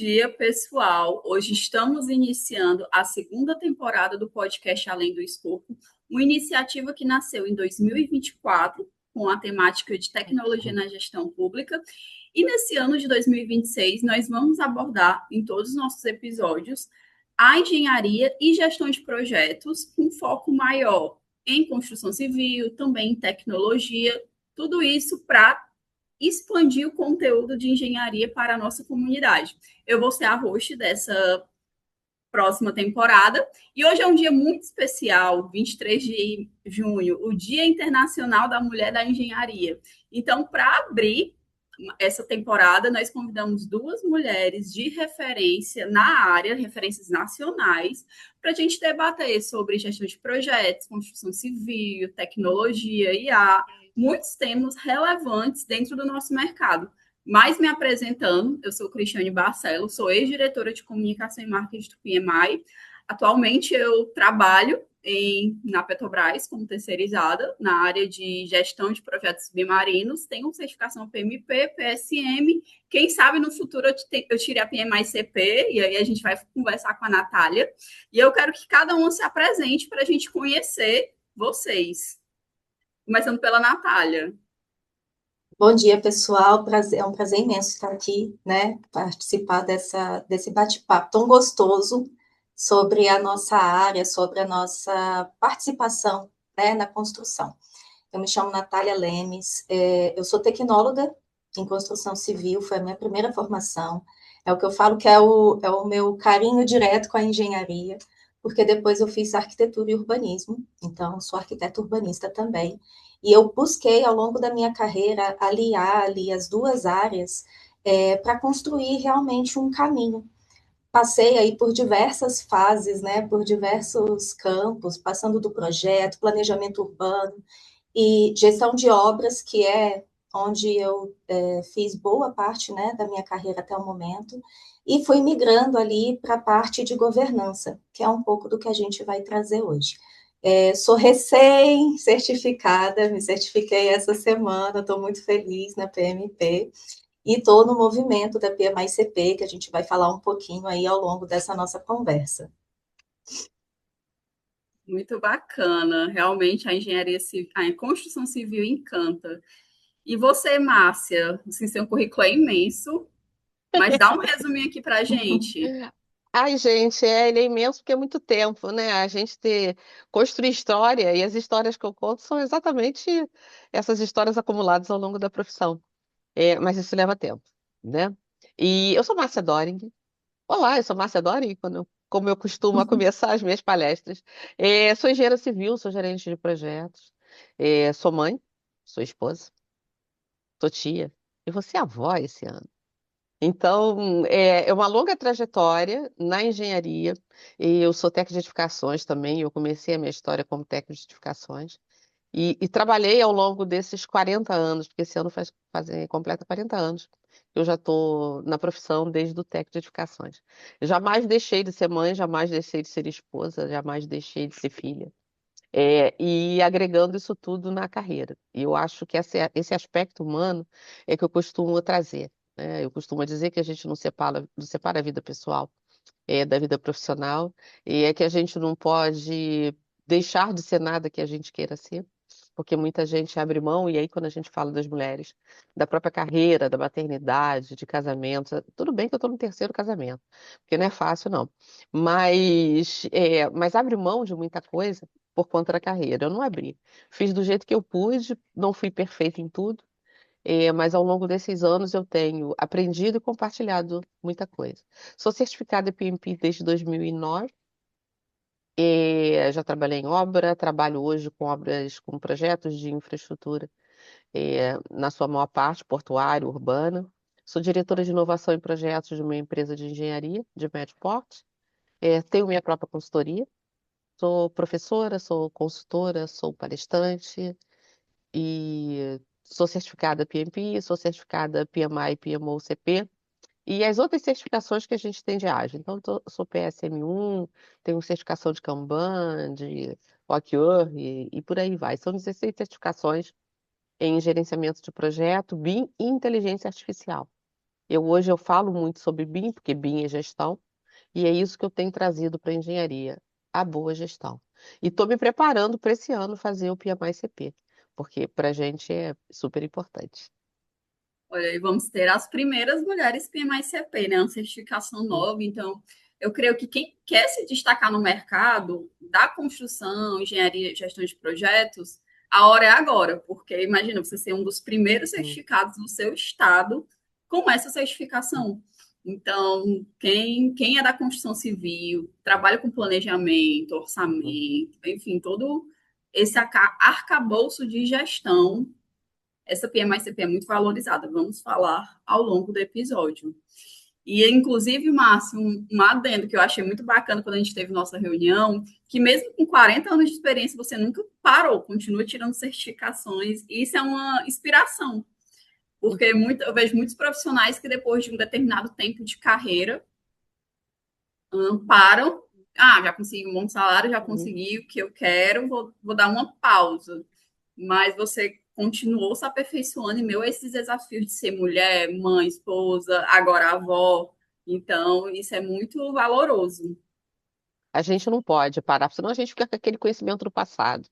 dia, pessoal. Hoje estamos iniciando a segunda temporada do podcast Além do Escopo, uma iniciativa que nasceu em 2024 com a temática de tecnologia na gestão pública. E nesse ano de 2026, nós vamos abordar em todos os nossos episódios a engenharia e gestão de projetos, com foco maior em construção civil, também em tecnologia, tudo isso para expandir o conteúdo de engenharia para a nossa comunidade. Eu vou ser a host dessa próxima temporada e hoje é um dia muito especial, 23 de junho, o Dia Internacional da Mulher da Engenharia. Então, para abrir essa temporada, nós convidamos duas mulheres de referência na área, referências nacionais, para a gente debater sobre gestão de projetos, construção civil, tecnologia, IA, muitos temas relevantes dentro do nosso mercado. Mas me apresentando, eu sou Cristiane Barcelos, sou ex-diretora de comunicação e marketing do PMI. Atualmente eu trabalho na Petrobras como terceirizada na área de gestão de projetos submarinos, tenho certificação PMP, PSM, quem sabe no futuro eu tire a PMI-CP e aí a gente vai conversar com a Natália, e eu quero que cada um se apresente para a gente conhecer vocês, começando pela Natália. Bom dia, pessoal. É um prazer imenso estar aqui, né? Participar desse bate-papo tão gostoso sobre a nossa área, sobre a nossa participação, né, na construção. Eu me chamo Natália Lemes, eu sou tecnóloga em construção civil, foi a minha primeira formação. É o que eu falo que é o meu carinho direto com a engenharia, porque depois eu fiz arquitetura e urbanismo, então sou arquiteta urbanista também. E eu busquei, ao longo da minha carreira, aliar ali as duas áreas para construir realmente um caminho. Passei aí por diversas fases, né, por diversos campos, passando do projeto, planejamento urbano e gestão de obras, que é onde eu fiz boa parte, né, da minha carreira até o momento, e fui migrando ali para a parte de governança, que é um pouco do que a gente vai trazer hoje. Sou recém-certificada, me certifiquei essa semana, estou muito feliz na PMP, e estou no movimento da PMI-CP, que a gente vai falar um pouquinho aí ao longo dessa nossa conversa. Muito bacana, realmente a engenharia civil, a construção civil encanta. E você, Márcia, assim, seu currículo é imenso, mas dá um resuminho aqui para a gente. Ai, gente, ele é imenso porque é muito tempo, né? A gente construir história, e as histórias que eu conto são exatamente essas histórias acumuladas ao longo da profissão. Mas isso leva tempo, né? E eu sou Márcia Doring. Olá, eu sou Márcia Doring, como eu costumo começar as minhas palestras. Sou engenheira civil, sou gerente de projetos, sou mãe, sou esposa, sou tia, e você é avó esse ano. Então, é uma longa trajetória na engenharia, e eu sou técnica de edificações também, eu comecei a minha história como técnica de edificações, e trabalhei ao longo desses 40 anos, porque esse ano completa 40 anos, eu já estou na profissão desde o técnico de edificações. Eu jamais deixei de ser mãe, jamais deixei de ser esposa, jamais deixei de ser filha, e agregando isso tudo na carreira. E eu acho que esse aspecto humano é que eu costumo trazer, né? Eu costumo dizer que a gente não separa a vida pessoal da vida profissional, e é que a gente não pode deixar de ser nada que a gente queira ser, porque muita gente abre mão, e aí quando a gente fala das mulheres, da própria carreira, da maternidade, de casamento, tudo bem que eu estou no terceiro casamento, porque não é fácil não, mas abre mão de muita coisa por conta da carreira. Eu não abri, fiz do jeito que eu pude, não fui perfeita em tudo, mas ao longo desses anos eu tenho aprendido e compartilhado muita coisa. Sou certificada PMP desde 2009, já trabalhei em obra, trabalho hoje com obras, com projetos de infraestrutura, na sua maior parte portuária, urbana. Sou diretora de inovação e projetos de uma empresa de engenharia de médio porte. Tenho minha própria consultoria. Sou professora, sou consultora, sou palestrante e sou certificada PMP, sou certificada PMI, PMO-CP e as outras certificações que a gente tem de ágil. Então, sou PSM1, tenho certificação de Kanban, de OKR e por aí vai. São 16 certificações em gerenciamento de projeto, BIM e inteligência artificial. Hoje eu falo muito sobre BIM, porque BIM é gestão, e é isso que eu tenho trazido para a engenharia, a boa gestão. E estou me preparando para esse ano fazer o PMI-CP, porque para a gente é super importante. Olha, e vamos ter as primeiras mulheres PMI-CP, né? Uma certificação Hum, nova. Então, eu creio que quem quer se destacar no mercado da construção, engenharia e gestão de projetos, a hora é agora, porque imagina você ser um dos primeiros hum, certificados no seu estado com essa certificação. Então, quem é da construção civil, trabalha com planejamento, hum. orçamento, enfim, todo esse arcabouço de gestão, essa PMI-CP é muito valorizada. Vamos falar ao longo do episódio. E, inclusive, Márcio, um adendo que eu achei muito bacana quando a gente teve nossa reunião, que mesmo com 40 anos de experiência, você nunca parou, continua tirando certificações, e isso é uma inspiração, porque eu vejo muitos profissionais que depois de um determinado tempo de carreira, param, já consegui um bom salário, já Uhum. consegui o que eu quero, vou dar uma pausa. Mas você continuou se aperfeiçoando em meio a esses desafios de ser mulher, mãe, esposa, agora avó. Então, isso é muito valoroso. A gente não pode parar, senão a gente fica com aquele conhecimento do passado.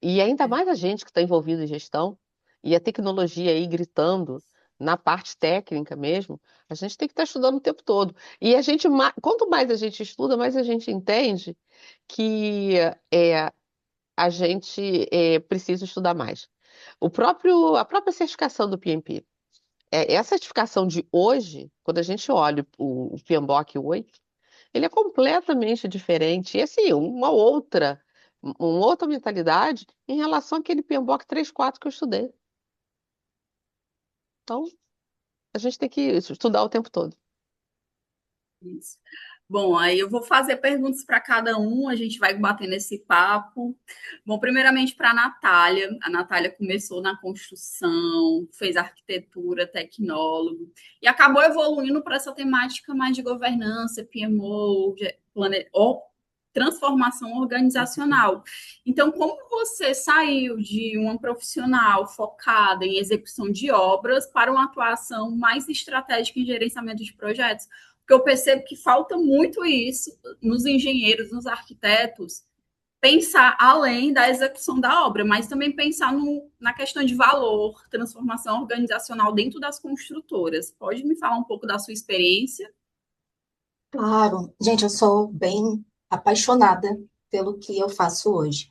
E ainda mais a gente que está envolvido em gestão, e a tecnologia aí gritando na parte técnica mesmo, a gente tem que estar estudando o tempo todo. E a gente, quanto mais a gente estuda, mais a gente entende que a gente precisa estudar mais. A própria certificação do PMP. Essa certificação de hoje, quando a gente olha o PMBOK 8, ele é completamente diferente. E assim, uma outra mentalidade em relação àquele PMBOK 3, 4 que eu estudei. Então, a gente tem que estudar o tempo todo. Isso. Bom, aí eu vou fazer perguntas para cada um, a gente vai batendo esse papo. Bom, primeiramente para a Natália. A Natália começou na construção, fez arquitetura, tecnólogo, e acabou evoluindo para essa temática mais de governança, PMO, transformação organizacional. Então, como você saiu de uma profissional focada em execução de obras para uma atuação mais estratégica em gerenciamento de projetos? Porque eu percebo que falta muito isso nos engenheiros, nos arquitetos, pensar além da execução da obra, mas também pensar na questão de valor, transformação organizacional dentro das construtoras. Pode me falar um pouco da sua experiência? Claro, gente, eu sou bem apaixonada pelo que eu faço hoje.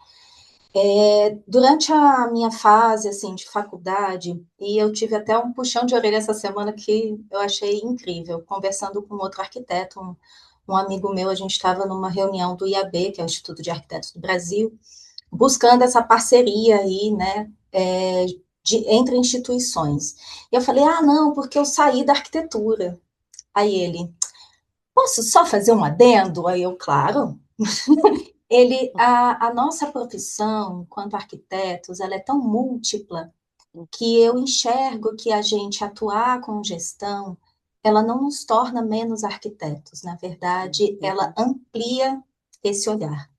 Durante a minha fase assim de faculdade, e eu tive até um puxão de orelha essa semana que eu achei incrível, conversando com outro arquiteto, um amigo meu, a gente estava numa reunião do IAB, que é o Instituto de Arquitetos do Brasil, buscando essa parceria aí, né, entre instituições. E eu falei, não, porque eu saí da arquitetura. Aí ele, posso só fazer um adendo? Aí eu, claro. A nossa profissão, enquanto arquitetos, ela é tão múltipla que eu enxergo que a gente atuar com gestão, ela não nos torna menos arquitetos, na verdade, ela amplia esse olhar.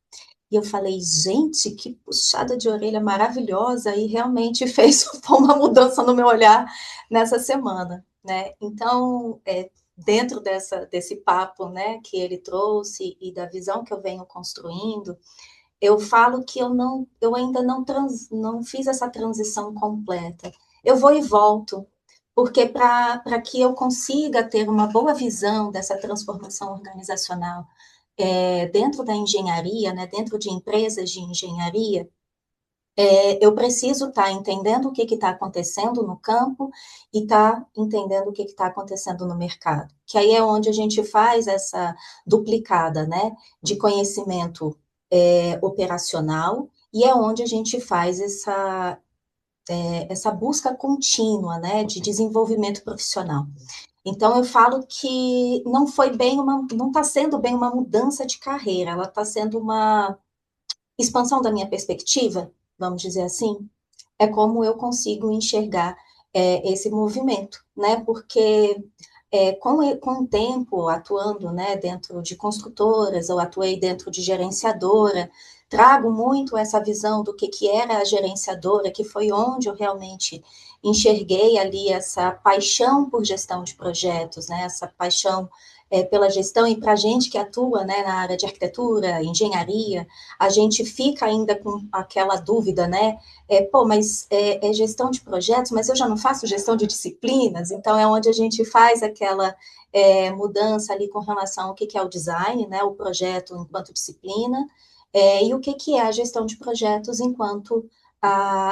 E eu falei, gente, que puxada de orelha maravilhosa, e realmente fez uma mudança no meu olhar nessa semana, né? Então, dentro desse papo, né, que ele trouxe e da visão que eu venho construindo, eu falo que eu ainda não fiz essa transição completa. Eu vou e volto, porque para que eu consiga ter uma boa visão dessa transformação organizacional dentro da engenharia, né, dentro de empresas de engenharia, eu preciso estar entendendo o que está acontecendo no campo e estar entendendo o que está acontecendo no mercado. Que aí é onde a gente faz essa duplicada, né, de conhecimento operacional, e é onde a gente faz essa busca contínua, né, de desenvolvimento profissional. Então eu falo que não está sendo bem uma mudança de carreira, ela está sendo uma expansão da minha perspectiva, vamos dizer assim. É como eu consigo enxergar esse movimento, né? Porque com o tempo atuando, né, dentro de construtoras, eu atuei dentro de gerenciadora, trago muito essa visão do que era a gerenciadora, que foi onde eu realmente enxerguei ali essa paixão por gestão de projetos, né? Essa paixão pela gestão, e para a gente que atua, né, na área de arquitetura, engenharia, a gente fica ainda com aquela dúvida, né? Mas é gestão de projetos, mas eu já não faço gestão de disciplinas, então é onde a gente faz aquela mudança ali com relação ao que é o design, né, o projeto enquanto disciplina, e o que é a gestão de projetos enquanto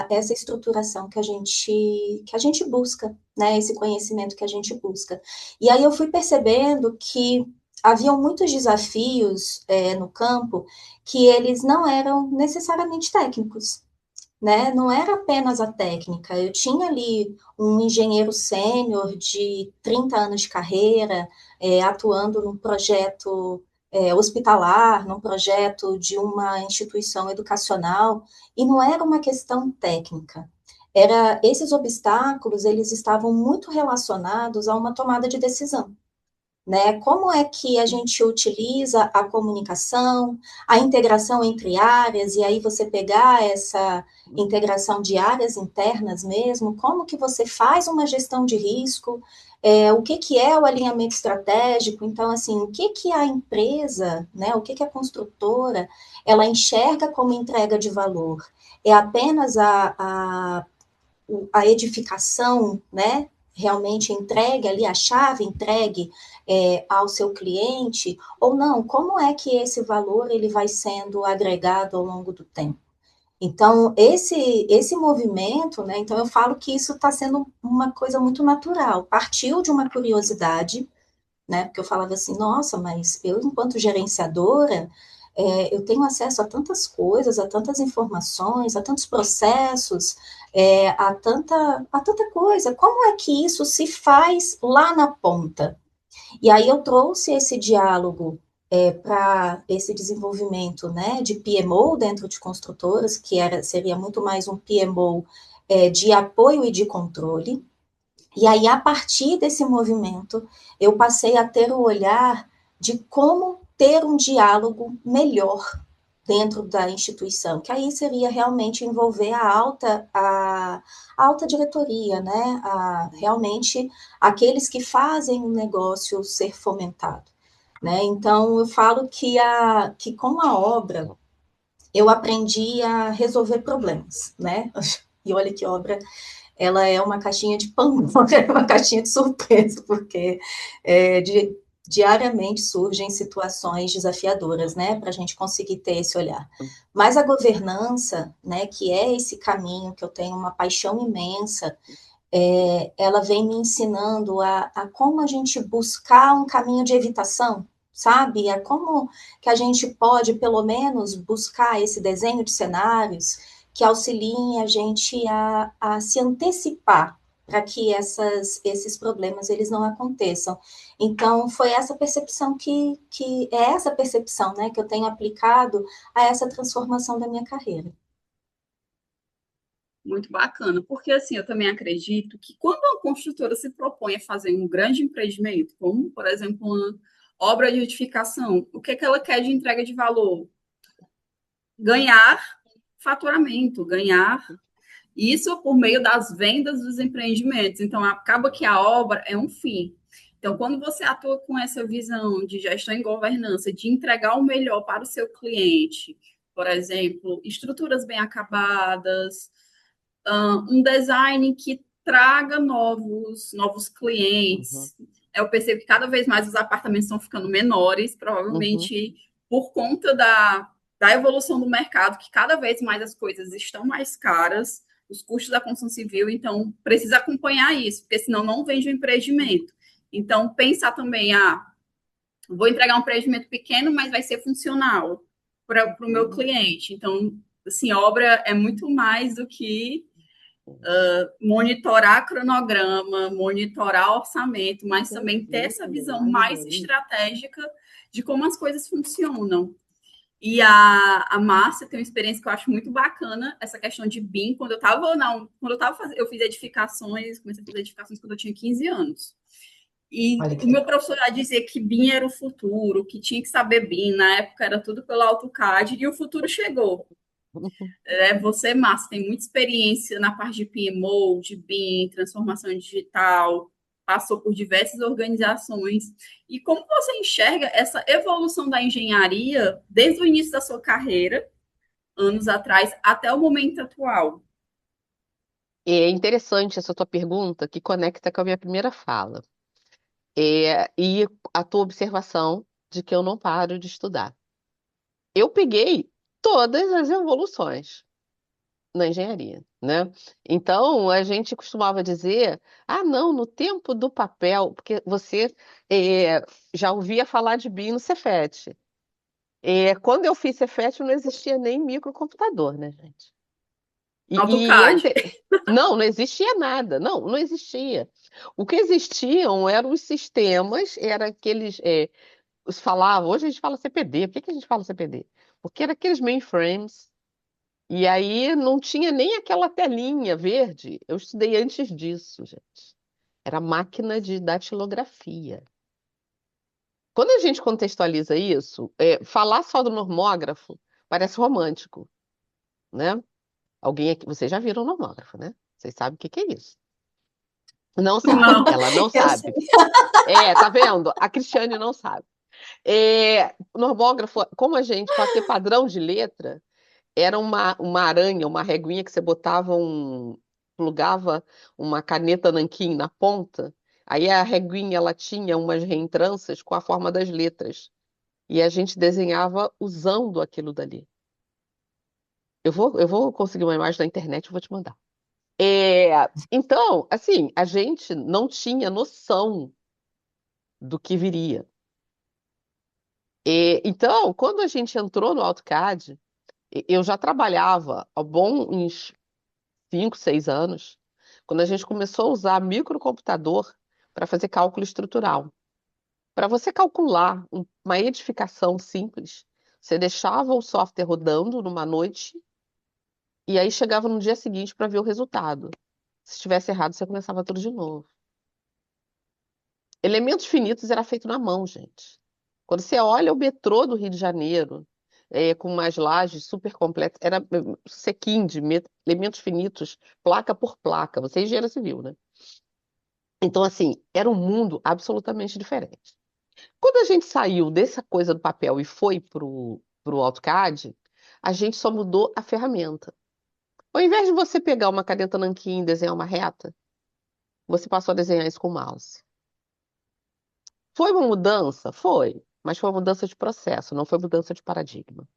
essa estruturação que a gente busca, né, esse conhecimento que a gente busca. E aí eu fui percebendo que haviam muitos desafios no campo que eles não eram necessariamente técnicos, né? Não era apenas a técnica. Eu tinha ali um engenheiro sênior de 30 anos de carreira, atuando num projeto hospitalar, num projeto de uma instituição educacional, e não era uma questão técnica. Esses obstáculos, eles estavam muito relacionados a uma tomada de decisão, né? Como é que a gente utiliza a comunicação, a integração entre áreas, e aí você pegar essa integração de áreas internas mesmo, como que você faz uma gestão de risco, o que é o alinhamento estratégico, então, assim, o que a empresa, né, o que a construtora, ela enxerga como entrega de valor? É apenas a edificação, né, realmente entregue ali, a chave entregue ao seu cliente, ou não? Como é que esse valor ele vai sendo agregado ao longo do tempo? Então, esse movimento, né, então eu falo que isso está sendo uma coisa muito natural, partiu de uma curiosidade, né, porque eu falava assim, nossa, mas eu, enquanto gerenciadora, eu tenho acesso a tantas coisas, a tantas informações, a tantos processos, a tanta coisa. Como é que isso se faz lá na ponta? E aí eu trouxe esse diálogo para esse desenvolvimento, né, de PMO dentro de construtoras, que seria muito mais um PMO de apoio e de controle. E aí, a partir desse movimento, eu passei a ter o olhar de como ter um diálogo melhor dentro da instituição, que aí seria realmente envolver a alta diretoria, né? Realmente aqueles que fazem o negócio ser fomentado, né? Então, eu falo que com a obra eu aprendi a resolver problemas, né? E olha que obra, ela é uma caixinha de Pandora, é uma caixinha de surpresa, porque diariamente surgem situações desafiadoras, né, para a gente conseguir ter esse olhar. Mas a governança, né, que é esse caminho que eu tenho uma paixão imensa, ela vem me ensinando a como a gente buscar um caminho de evitação, sabe? A como que a gente pode, pelo menos, buscar esse desenho de cenários que auxiliem a gente a se antecipar para que esses problemas eles não aconteçam. Então, foi essa percepção que é essa percepção, né, que eu tenho aplicado a essa transformação da minha carreira. Muito bacana, porque assim, eu também acredito que quando uma construtora se propõe a fazer um grande empreendimento, como, por exemplo, uma obra de edificação, o que ela quer de entrega de valor? Ganhar faturamento, ganhar isso por meio das vendas dos empreendimentos. Então, acaba que a obra é um fim. Então, quando você atua com essa visão de gestão e governança, de entregar o melhor para o seu cliente, por exemplo, estruturas bem acabadas, um design que traga novos clientes. Eu percebo que cada vez mais os apartamentos estão ficando menores, provavelmente por conta da evolução do mercado, que cada vez mais as coisas estão mais caras, os custos da construção civil, então precisa acompanhar isso, porque senão não vende o empreendimento. Então, pensar também, vou entregar um empreendimento pequeno, mas vai ser funcional para o meu cliente. Então, assim, obra é muito mais do que monitorar cronograma, monitorar orçamento, mas também ter essa visão mais estratégica de como as coisas funcionam. E a Márcia tem uma experiência que eu acho muito bacana, essa questão de BIM. Quando eu estava fazendo, eu fiz edificações, comecei a fazer edificações quando eu tinha 15 anos. E Olha o que meu legal. professor já dizia que BIM era o futuro, que tinha que saber BIM. Na época era tudo pelo AutoCAD e o futuro chegou. Você, Márcio, tem muita experiência na parte de PMO, de BIM, transformação digital, passou por diversas organizações. E como você enxerga essa evolução da engenharia desde o início da sua carreira, anos atrás, até o momento atual? É interessante essa tua pergunta, que conecta com a minha primeira fala. E a tua observação de que eu não paro de estudar. Eu peguei todas as evoluções na engenharia, né? Então, a gente costumava dizer, ah, não, no tempo do papel, porque você já ouvia falar de BIM no Cefet. Quando eu fiz Cefet, não existia nem microcomputador, né, gente? E AutoCAD. não, não existia nada, não existia. O que existiam eram os sistemas, era aqueles, os falavam, hoje a gente fala CPD, por que que a gente fala CPD? Porque era aqueles mainframes, e aí não tinha nem aquela telinha verde. Eu estudei antes disso, gente. Era máquina de datilografia. Quando a gente contextualiza isso, falar só do normógrafo parece romântico, né? Alguém aqui, vocês já viram o normógrafo, né? Vocês sabem o que que é isso. Não sabe, Não. ela não Eu sei. sabe. Tá vendo? A Cristiane não sabe. Normógrafo, como a gente, para ter padrão de letra, era uma aranha, uma reguinha que você botava plugava uma caneta nanquim na ponta, aí a reguinha ela tinha umas reentrâncias com a forma das letras. E a gente desenhava usando aquilo dali. Eu vou conseguir uma imagem na internet, eu vou te mandar. Então, assim, a gente não tinha noção do que viria. Então, quando a gente entrou no AutoCAD, eu já trabalhava há bons 5, 6 anos, quando a gente começou a usar microcomputador para fazer cálculo estrutural. Para você calcular uma edificação simples, você deixava o software rodando numa noite e aí chegava no dia seguinte para ver o resultado. Se estivesse errado, você começava tudo de novo. Elementos finitos era feito na mão, gente. Quando você olha o metrô do Rio de Janeiro, com umas lajes super completas, era sequinho de elementos finitos, placa por placa. Você é engenheiro civil, né? Então, assim, era um mundo absolutamente diferente. Quando a gente saiu dessa coisa do papel e foi pro AutoCAD, a gente só mudou a ferramenta. Ao invés de você pegar uma caneta nanquim e desenhar uma reta, você passou a desenhar isso com o mouse. Foi uma mudança? Foi, mas foi uma mudança de processo, não foi mudança de paradigma.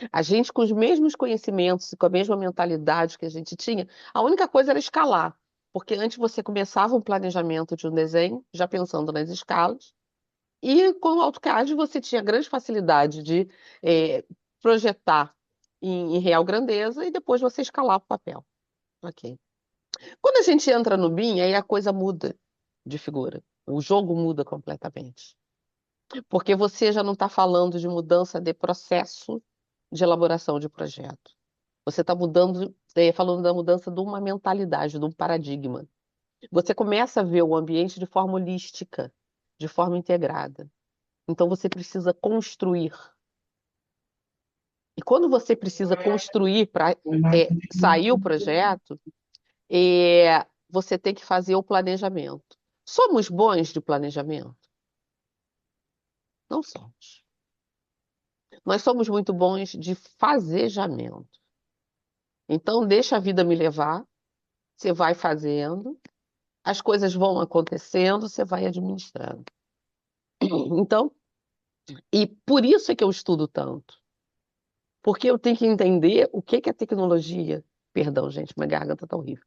A gente, com os mesmos conhecimentos e com a mesma mentalidade que a gente tinha, a única coisa era escalar, porque antes você começava um planejamento de um desenho, já pensando nas escalas, e com o AutoCAD você tinha grande facilidade de projetar em real grandeza e depois você escalar para o papel. Ok. Quando a gente entra no BIM, aí a coisa muda de figura. O jogo muda completamente. Porque você já não está falando de mudança de processo de elaboração de projeto. Você está falando da mudança de uma mentalidade, de um paradigma. Você começa a ver o ambiente de forma holística, de forma integrada. Então você precisa construir. E quando você precisa construir para sair o projeto, você tem que fazer o planejamento. Somos bons de planejamento? Não somos. Nós somos muito bons de fazejamento. Então, deixa a vida me levar, você vai fazendo, as coisas vão acontecendo, você vai administrando. Então, e por isso é que eu estudo tanto. Porque eu tenho que entender o que que a tecnologia. Perdão, gente, minha garganta tá horrível.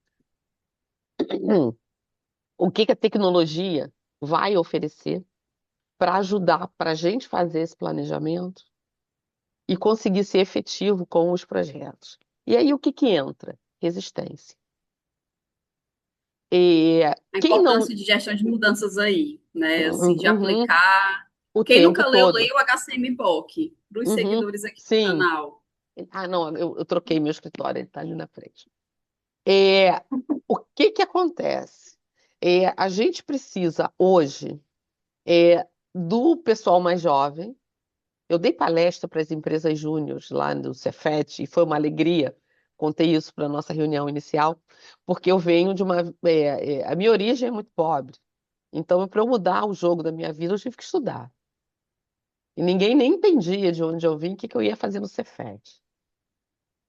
O que que a tecnologia vai oferecer para ajudar para a gente fazer esse planejamento e conseguir ser efetivo com os projetos. E aí o que que entra? Resistência. E A quem não. importância de gestão de mudanças aí, né? Assim, de Uhum, aplicar. o Quem tempo nunca leu, todo. leia o HCM POC, para os Uhum, seguidores aqui do sim. canal. Ah, não, eu troquei meu escritório, ele está ali na frente. É, o que que acontece? A gente precisa hoje do pessoal mais jovem. Eu dei palestra para as empresas júniores lá no Cefet e foi uma alegria. Contei isso para a nossa reunião inicial, porque eu venho de uma. A minha origem é muito pobre. Então, para eu mudar o jogo da minha vida, eu tive que estudar. E ninguém nem entendia de onde eu vim, o que que eu ia fazer no Cefet.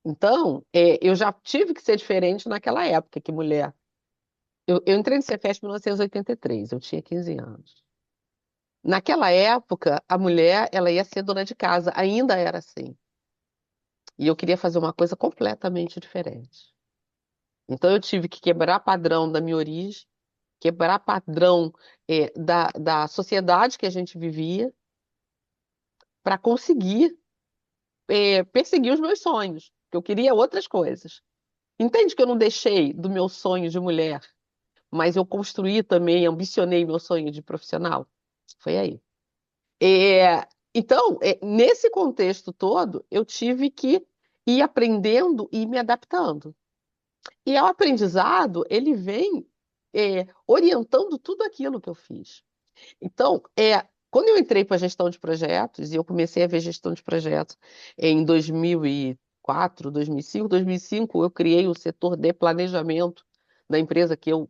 Então, eu já tive que ser diferente naquela época, que mulher. Eu entrei no Cefet em 1983, eu tinha 15 anos. Naquela época, a mulher, ela ia ser dona de casa, ainda era assim. E eu queria fazer uma coisa completamente diferente. Então eu tive que quebrar padrão da minha origem, quebrar padrão da sociedade que a gente vivia, para conseguir perseguir os meus sonhos, porque eu queria outras coisas. Entende que eu não deixei do meu sonho de mulher, mas eu construí também, ambicionei meu sonho de profissional? Foi aí. Então, nesse contexto todo, eu tive que ir aprendendo e me adaptando. E o aprendizado, ele vem orientando tudo aquilo que eu fiz. Então, quando eu entrei para a gestão de projetos, e eu comecei a ver gestão de projetos em 2004, 2005, 2005, eu criei o setor de planejamento da empresa que eu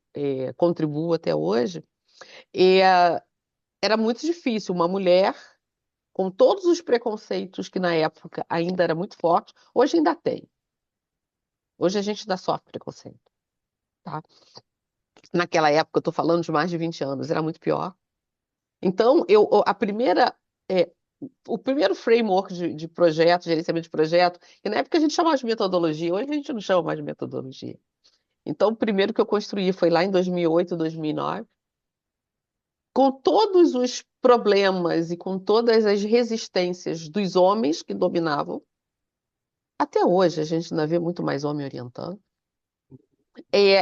contribuo até hoje. E, era muito difícil uma mulher com todos os preconceitos que na época ainda era muito forte, hoje ainda tem. Hoje a gente ainda sofre preconceito, tá? Naquela época, eu estou falando de mais de 20 anos, era muito pior. Então, é, o primeiro framework de projeto, gerenciamento de projeto, que na época a gente chamava de metodologia, hoje a gente não chama mais de metodologia. Então, o primeiro que eu construí foi lá em 2008, 2009, com todos os problemas e com todas as resistências dos homens que dominavam. Até hoje a gente ainda vê muito mais homem orientando.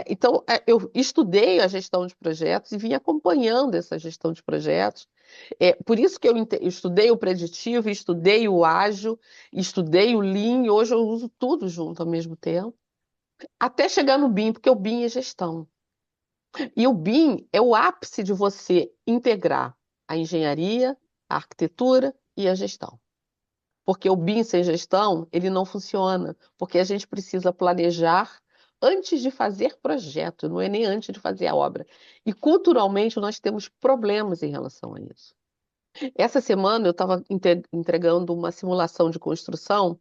Então, eu estudei a gestão de projetos e vim acompanhando essa gestão de projetos. Por isso que eu estudei o preditivo, estudei o ágil, estudei o Lean, e hoje eu uso tudo junto ao mesmo tempo, até chegar no BIM, porque o BIM é gestão. E o BIM é o ápice de você integrar a engenharia, a arquitetura e a gestão. Porque o BIM sem gestão, ele não funciona, porque a gente precisa planejar antes de fazer projeto, não é nem antes de fazer a obra. E culturalmente nós temos problemas em relação a isso. Essa semana eu estava entregando uma simulação de construção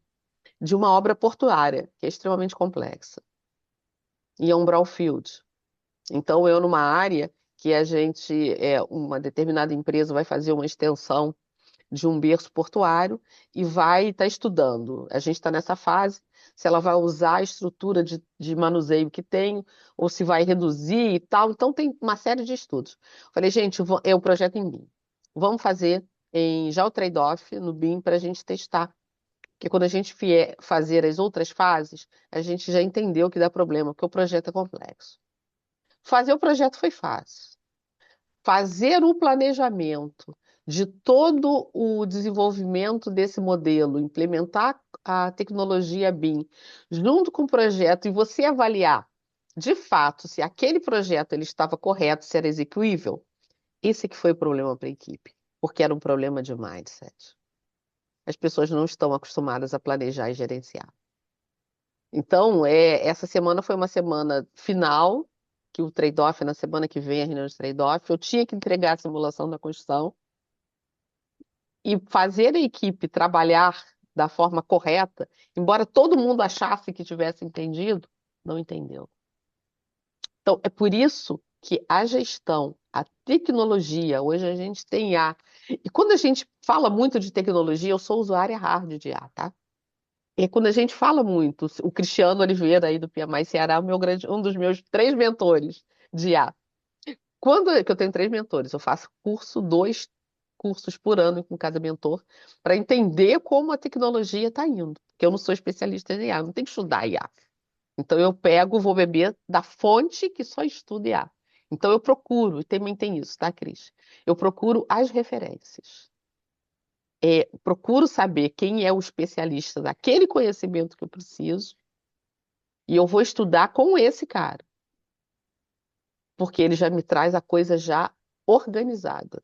de uma obra portuária, que é extremamente complexa, e é um brownfield. Então, eu numa área que uma determinada empresa vai fazer uma extensão de um berço portuário e vai estar estudando. A gente está nessa fase, se ela vai usar a estrutura de manuseio que tem, ou se vai reduzir e tal. Então, tem uma série de estudos. Falei, gente, é um projeto em BIM. Vamos fazer já o trade-off no BIM para a gente testar. Porque quando a gente vier fazer as outras fases, a gente já entendeu que dá problema, porque o projeto é complexo. Fazer o projeto foi fácil. Fazer o planejamento de todo o desenvolvimento desse modelo, implementar a tecnologia BIM junto com o projeto e você avaliar de fato se aquele projeto ele estava correto, se era execuível, esse que foi o problema para a equipe, porque era um problema de mindset. As pessoas não estão acostumadas a planejar e gerenciar. Então, essa semana foi uma semana final, que o trade-off é na semana que vem, a reunião de trade-off. Eu tinha que entregar a simulação da construção e fazer a equipe trabalhar da forma correta, embora todo mundo achasse que tivesse entendido, não entendeu. Então, é por isso que a gestão, a tecnologia, hoje a gente tem IA. E quando a gente fala muito de tecnologia, eu sou usuária hard de IA, tá? E quando a gente fala muito, o Cristiano Oliveira aí do PMI Ceará, um dos meus 3 mentores de IA. Que eu tenho 3 mentores, eu faço 2 cursos por ano com cada mentor, para entender como a tecnologia está indo. Porque eu não sou especialista em IA, não tenho que estudar IA. Então eu vou beber da fonte que só estuda IA. Então eu procuro, e também tem isso, tá, Cris? Eu procuro as referências. Procuro saber quem é o especialista daquele conhecimento que eu preciso e eu vou estudar com esse cara. porque ele já me traz a coisa já organizada,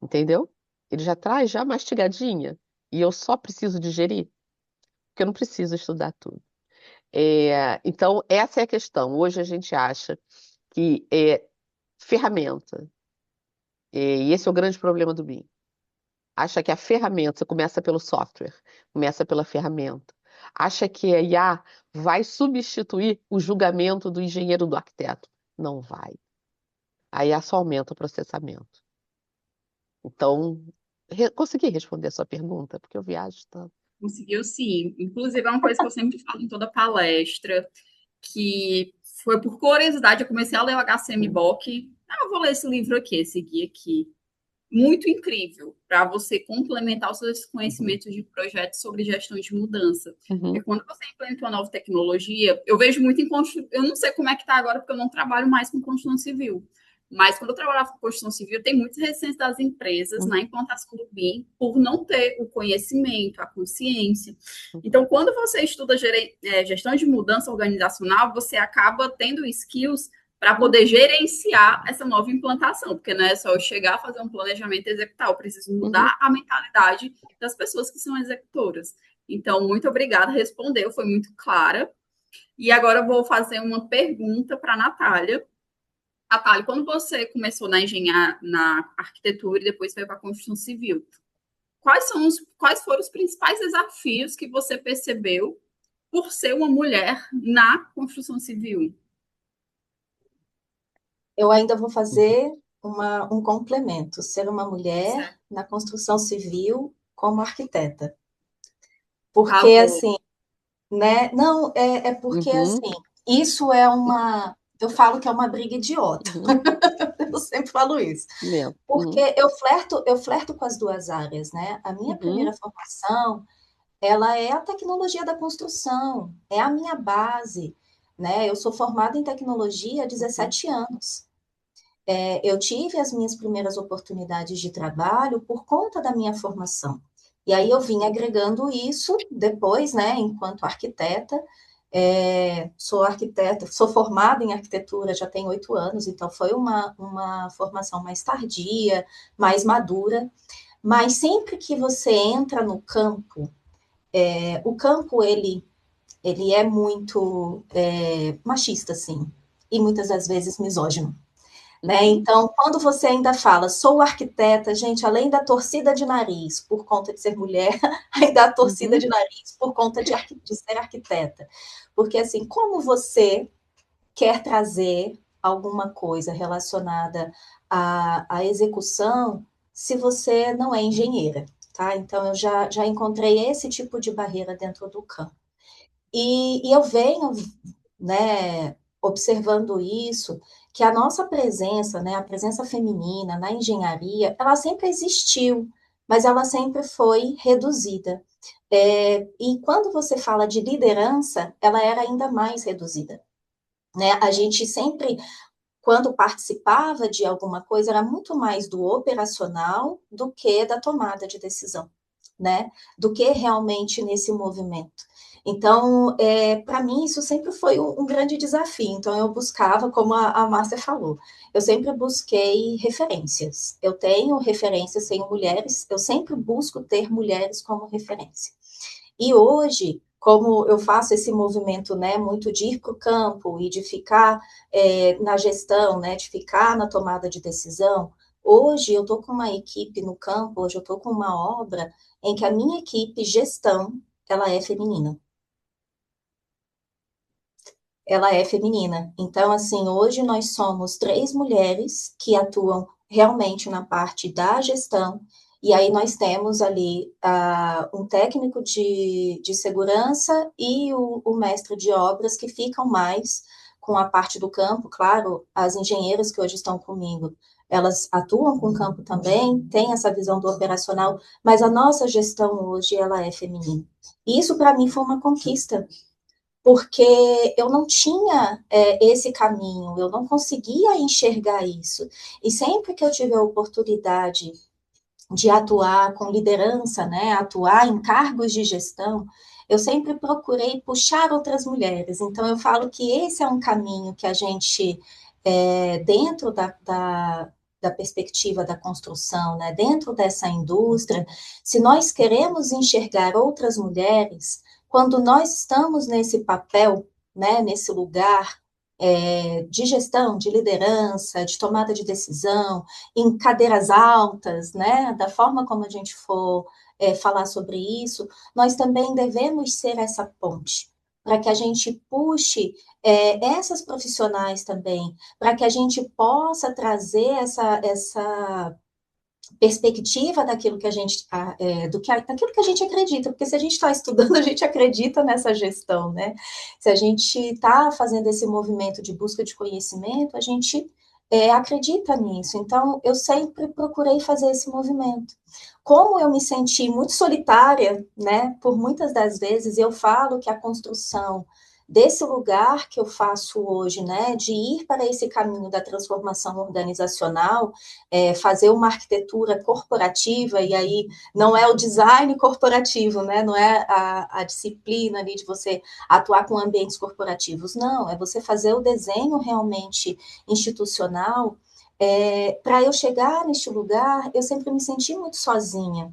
entendeu? Ele já traz já mastigadinha, e eu só preciso digerir, porque eu não preciso estudar tudo. Então, essa é a questão. Hoje a gente acha que ferramenta, e esse é o grande problema do BIM. Acha que a ferramenta começa pelo software, começa pela ferramenta. Acha que a IA vai substituir o julgamento do engenheiro, do arquiteto. Não vai. A IA só aumenta o processamento. Então, consegui responder a sua pergunta, porque eu viajo tanto. Conseguiu sim. Inclusive, é uma coisa que eu sempre falo em toda palestra, que foi por curiosidade, eu comecei a ler o HCM Bock. Eu vou ler esse livro aqui, esse guia aqui. Muito incrível para você complementar os seus conhecimentos de projetos sobre gestão de mudança. Uhum. Porque quando você implementa uma nova tecnologia, eu vejo muito em construção. Eu não sei como é que está agora, porque eu não trabalho mais com construção civil. Mas quando eu trabalhava com construção civil, tem muitas resistências das empresas na implantação do BIM por não ter o conhecimento, a consciência. Então, quando você estuda gestão de mudança organizacional, você acaba tendo skills para poder gerenciar essa nova implantação, porque não é só eu chegar, fazer um planejamento e executar, eu preciso mudar a mentalidade das pessoas que são executoras. Então, muito obrigada, respondeu, foi muito clara. E agora eu vou fazer uma pergunta para a Natália. Natália, quando você começou na arquitetura e depois foi para a construção civil, quais foram os principais desafios que você percebeu por ser uma mulher na construção civil? Eu ainda vou fazer um complemento, ser uma mulher Certo. na construção civil como arquiteta. Por Porque, favor. assim, né? Não, é porque, assim, isso é uma... Eu falo que é uma briga idiota. Eu sempre falo isso. Porque eu flerto com as duas áreas, né? A minha primeira formação, ela é a tecnologia da construção, é a minha base, né? Eu sou formada em tecnologia há 17 anos. Eu tive as minhas primeiras oportunidades de trabalho por conta da minha formação. E aí eu vim agregando isso depois, né, enquanto arquiteta. Sou arquiteta, sou formada em arquitetura já tem 8 anos, então foi uma formação mais tardia, mais madura. Mas sempre que você entra no campo, o campo ele é muito machista, sim, e muitas das vezes misógino. Né? Então, quando você ainda fala, sou arquiteta, gente, além da torcida de nariz por conta de ser mulher, ainda a torcida de nariz por conta de ser arquiteta. Porque, assim, como você quer trazer alguma coisa relacionada à execução se você não é engenheira, tá? Então, eu já encontrei esse tipo de barreira dentro do campo. E eu venho, né, observando isso, que a nossa presença, né, a presença feminina na engenharia, ela sempre existiu, mas ela sempre foi reduzida. E quando você fala de liderança, ela era ainda mais reduzida. Né? A gente sempre, quando participava de alguma coisa, era muito mais do operacional do que da tomada de decisão, né? Do que realmente nesse movimento. Então, para mim, isso sempre foi um grande desafio. Então, eu buscava, como a Márcia falou, eu sempre busquei referências. Eu tenho referências, tenho mulheres, eu sempre busco ter mulheres como referência. E hoje, como eu faço esse movimento, né, muito de ir para o campo e de ficar na gestão, né, de ficar na tomada de decisão, hoje eu estou com uma equipe no campo, hoje eu estou com uma obra em que a minha equipe gestão, ela é feminina. Ela é feminina. Então, assim, hoje nós somos 3 mulheres que atuam realmente na parte da gestão, e aí nós temos ali um técnico de segurança e o mestre de obras que ficam mais com a parte do campo. Claro, as engenheiras que hoje estão comigo, elas atuam com o campo também, têm essa visão do operacional, mas a nossa gestão hoje, ela é feminina. E isso, para mim, foi uma conquista, porque eu não tinha esse caminho, eu não conseguia enxergar isso. E sempre que eu tive a oportunidade de atuar com liderança, né, atuar em cargos de gestão, eu sempre procurei puxar outras mulheres. Então, eu falo que esse é um caminho que a gente, dentro da perspectiva da construção, né, dentro dessa indústria, se nós queremos enxergar outras mulheres, quando nós estamos nesse papel, né, nesse lugar de gestão, de liderança, de tomada de decisão, em cadeiras altas, né, da forma como a gente for falar sobre isso, nós também devemos ser essa ponte para que a gente puxe essas profissionais também, para que a gente possa trazer essa perspectiva daquilo que a gente daquilo que a gente acredita, porque se a gente está estudando, a gente acredita nessa gestão, né? Se a gente está fazendo esse movimento de busca de conhecimento, a gente acredita nisso. Então, eu sempre procurei fazer esse movimento. Como eu me senti muito solitária, né? Por muitas das vezes, eu falo que a construção desse lugar que eu faço hoje, né, de ir para esse caminho da transformação organizacional, fazer uma arquitetura corporativa, e aí não é o design corporativo, né, não é a disciplina ali de você atuar com ambientes corporativos, não, é você fazer o desenho realmente institucional. Para eu chegar neste lugar, eu sempre me senti muito sozinha,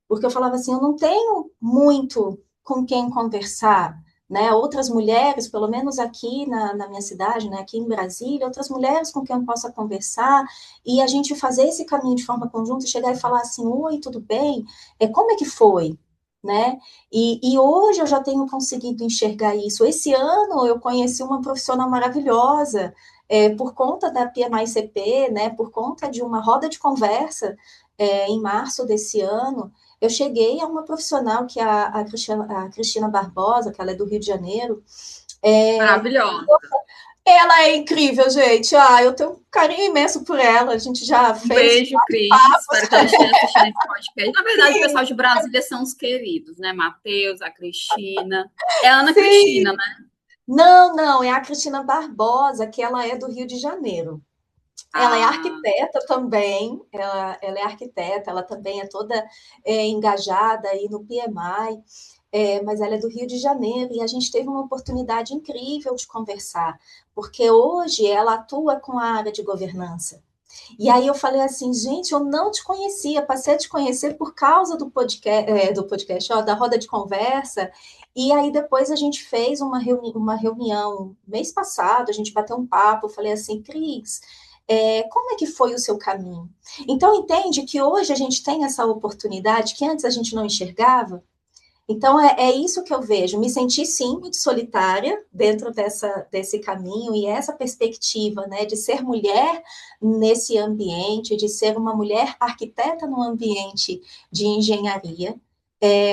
porque eu falava assim, eu não tenho muito com quem conversar, né? Outras mulheres, pelo menos aqui na minha cidade, né? Aqui em Brasília, outras mulheres com quem eu possa conversar e a gente fazer esse caminho de forma conjunta e chegar e falar assim, oi, tudo bem? Como é que foi? Né? E hoje eu já tenho conseguido enxergar isso. Esse ano eu conheci uma profissional maravilhosa, por conta da PMI-CP, né? Por conta de uma roda de conversa em março desse ano, eu cheguei a uma profissional que é a Cristina Barbosa, que ela é do Rio de Janeiro. Maravilhosa. Ela é incrível, gente. Eu tenho um carinho imenso por ela. A gente já Um fez. beijo, Cris. Espero que ela esteja assistindo esse podcast. Na verdade, o pessoal de Brasília são os queridos, né? Matheus, a Cristina. É a Ana Sim. Cristina, né? Não, é a Cristina Barbosa, que ela é do Rio de Janeiro. Ela é Ah, arquiteta também, ela é arquiteta, ela também é toda engajada aí no PMI, mas ela é do Rio de Janeiro e a gente teve uma oportunidade incrível de conversar, porque hoje ela atua com a área de governança. E aí eu falei assim, gente, eu não te conhecia, passei a te conhecer por causa do podcast, ó, da roda de conversa. E aí depois a gente fez uma reunião mês passado, a gente bateu um papo, eu falei assim, Cris, como é que foi o seu caminho? Então entende que hoje a gente tem essa oportunidade que antes a gente não enxergava. Então, é isso que eu vejo. Me senti, sim, muito solitária dentro desse caminho e essa perspectiva, né, de ser mulher nesse ambiente, de ser uma mulher arquiteta no ambiente de engenharia.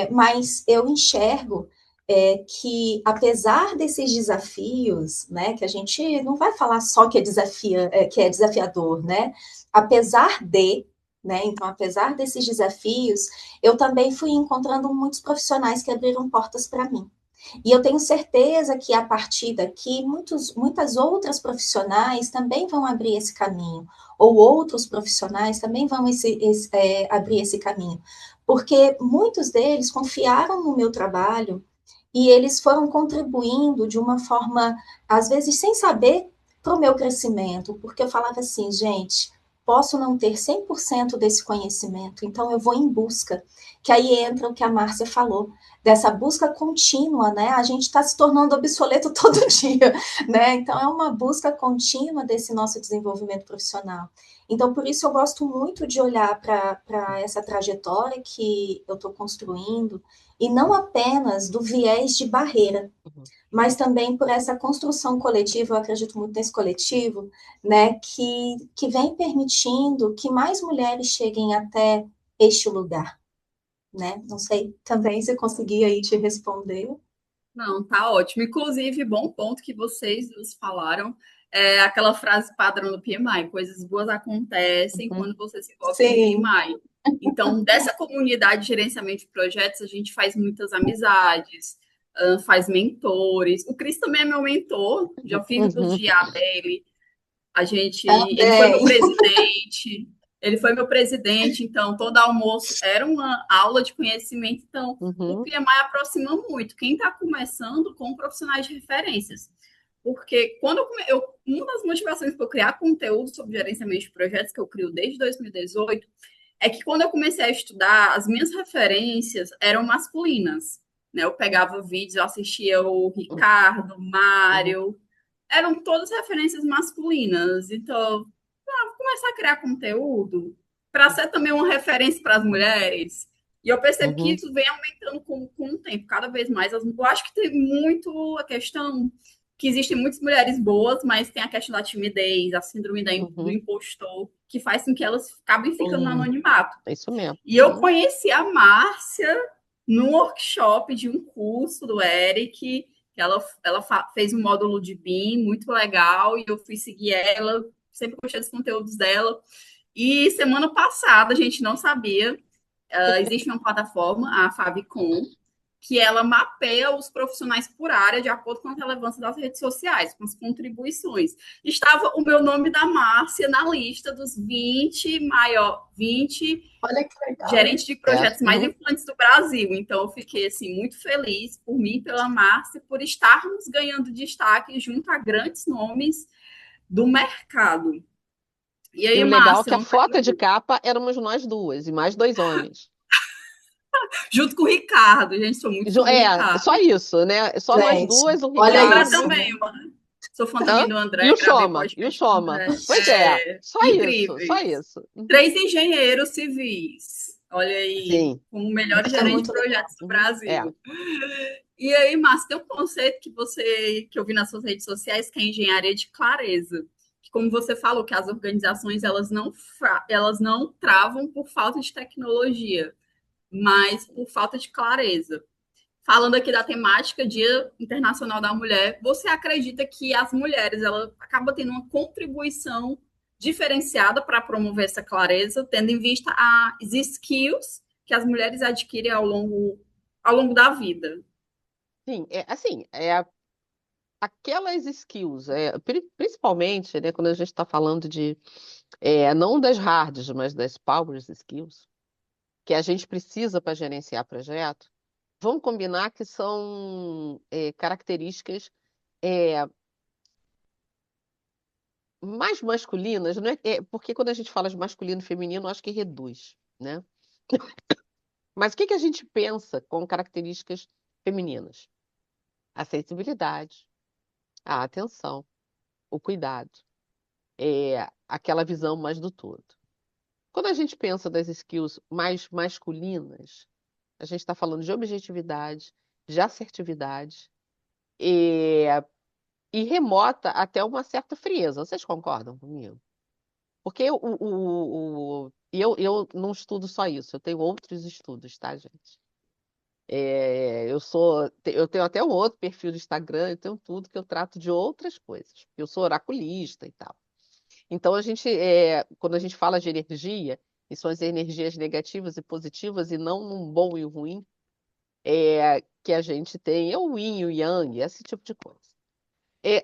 Mas eu enxergo que, apesar desses desafios, né, que a gente não vai falar só que é desafiador, né, apesar de, né, então, apesar desses desafios, eu também fui encontrando muitos profissionais que abriram portas para mim. E eu tenho certeza que a partir daqui, muitas outras profissionais também vão abrir esse caminho, ou outros profissionais também vão abrir esse caminho, porque muitos deles confiaram no meu trabalho e eles foram contribuindo de uma forma, às vezes, sem saber, para o meu crescimento, porque eu falava assim, gente, posso não ter 100% desse conhecimento, então eu vou em busca, que aí entra o que a Márcia falou, dessa busca contínua, né? A gente está se tornando obsoleto todo dia, né? Então é uma busca contínua desse nosso desenvolvimento profissional. Então, por isso eu gosto muito de olhar para essa trajetória que eu estou construindo, e não apenas do viés de barreira, mas também por essa construção coletiva, eu acredito muito nesse coletivo, né, que vem permitindo que mais mulheres cheguem até este lugar, né? Não sei também se eu consegui aí te responder. não, tá ótimo. Inclusive, bom ponto que vocês duas falaram. É aquela frase padrão do PMI: coisas boas acontecem quando você se envolve com o Sim, PMI. Então, dessa comunidade de gerenciamento de projetos, a gente faz muitas amizades, faz mentores. O Cris também é meu mentor, já fiz o curso Uhum. de IA dele. Ele foi meu também. presidente. Ele foi meu presidente, então todo almoço era uma aula de conhecimento. Então, o Uhum, PMI aproxima muito quem está começando com profissionais de referências. Porque quando uma das motivações para eu criar conteúdo sobre gerenciamento de projetos, que eu crio desde 2018, é que quando eu comecei a estudar, as minhas referências eram masculinas. Né? Eu pegava vídeos, eu assistia o Ricardo, o uhum, Mário, eram todas referências masculinas. Então, vou começar a criar conteúdo para ser também uma referência para as mulheres. E eu percebo que uhum, isso vem aumentando com o tempo, cada vez mais. Eu acho que tem muito a questão que existem muitas mulheres boas, mas tem a questão da timidez, a síndrome do uhum, impostor, que faz com que elas acabem ficando no uhum. anonimato. É isso mesmo. E eu conheci a Márcia no workshop de um curso do Eric, que ela fez um módulo de BIM muito legal, e eu fui seguir ela, sempre gostei dos conteúdos dela. E semana passada, a gente não sabia, existe uma plataforma, a Fabicon, que ela mapeia os profissionais por área de acordo com a relevância das redes sociais, com as contribuições. Estava o meu nome da Márcia na lista dos 20 Olha que legal. gerentes de É. projetos mais Uhum. influentes do Brasil. Então, eu fiquei assim, muito feliz por mim, pela Márcia, por estarmos ganhando destaque junto a grandes nomes do mercado. E E aí, o legal é que Márcia, a foto de capa éramos nós duas e mais dois homens. junto com o Ricardo, gente, sou muito fã do É, só Ricardo. isso, né? Só nós Gente, duas, o E olha André isso. Ricardo. também, mano. Sou fã também Hã? do E André, o gravei Choma, e o podcast com o Choma. André. Pois é, só isso, só Incríveis. isso. Uhum. 3 engenheiros civis. Olha aí, Sim. como melhores É gerentes de muito legal. projetos do Uhum. É. Brasil. E aí, Márcio, tem um conceito que eu vi nas suas redes sociais, que é a engenharia de clareza. Que, como você falou, que as organizações elas não travam por falta de tecnologia, mas por falta de clareza. Falando aqui da temática Dia Internacional da Mulher, você acredita que as mulheres ela acaba tendo uma contribuição diferenciada para promover essa clareza, tendo em vista as skills que as mulheres adquirem ao longo da vida? Sim, é assim, aquelas skills, principalmente, né, quando a gente está falando de, não das hards, mas das power skills, que a gente precisa para gerenciar projeto, vamos combinar que são características é, mais masculinas, não porque quando a gente fala de masculino e feminino, acho que reduz, né? Mas o que que a gente pensa com características femininas? A sensibilidade, a atenção, o cuidado, aquela visão mais do todo. Quando a gente pensa das skills mais masculinas, a gente está falando de objetividade, de assertividade e remota até uma certa frieza. Vocês concordam comigo? Porque eu não estudo só isso, eu tenho outros estudos, tá, gente? Eu tenho até um outro perfil do Instagram, eu tenho tudo que eu trato de outras coisas. Eu sou oraculista e tal. Então, quando a gente fala de energia, e são as energias negativas e positivas, e não num bom e ruim, que a gente tem, é o yin e o yang, esse tipo de coisa.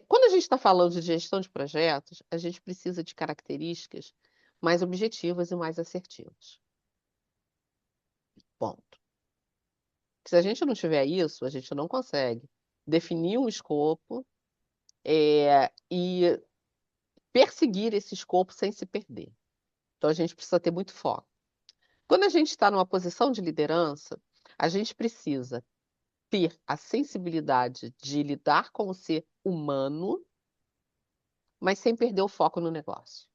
Quando a gente está falando de gestão de projetos, a gente precisa de características mais objetivas e mais assertivas. Ponto. Se a gente não tiver isso, a gente não consegue definir um escopo, e perseguir esse escopo sem se perder. Então, a gente precisa ter muito foco. Quando a gente está numa posição de liderança, a gente precisa ter a sensibilidade de lidar com o ser humano, mas sem perder o foco no negócio.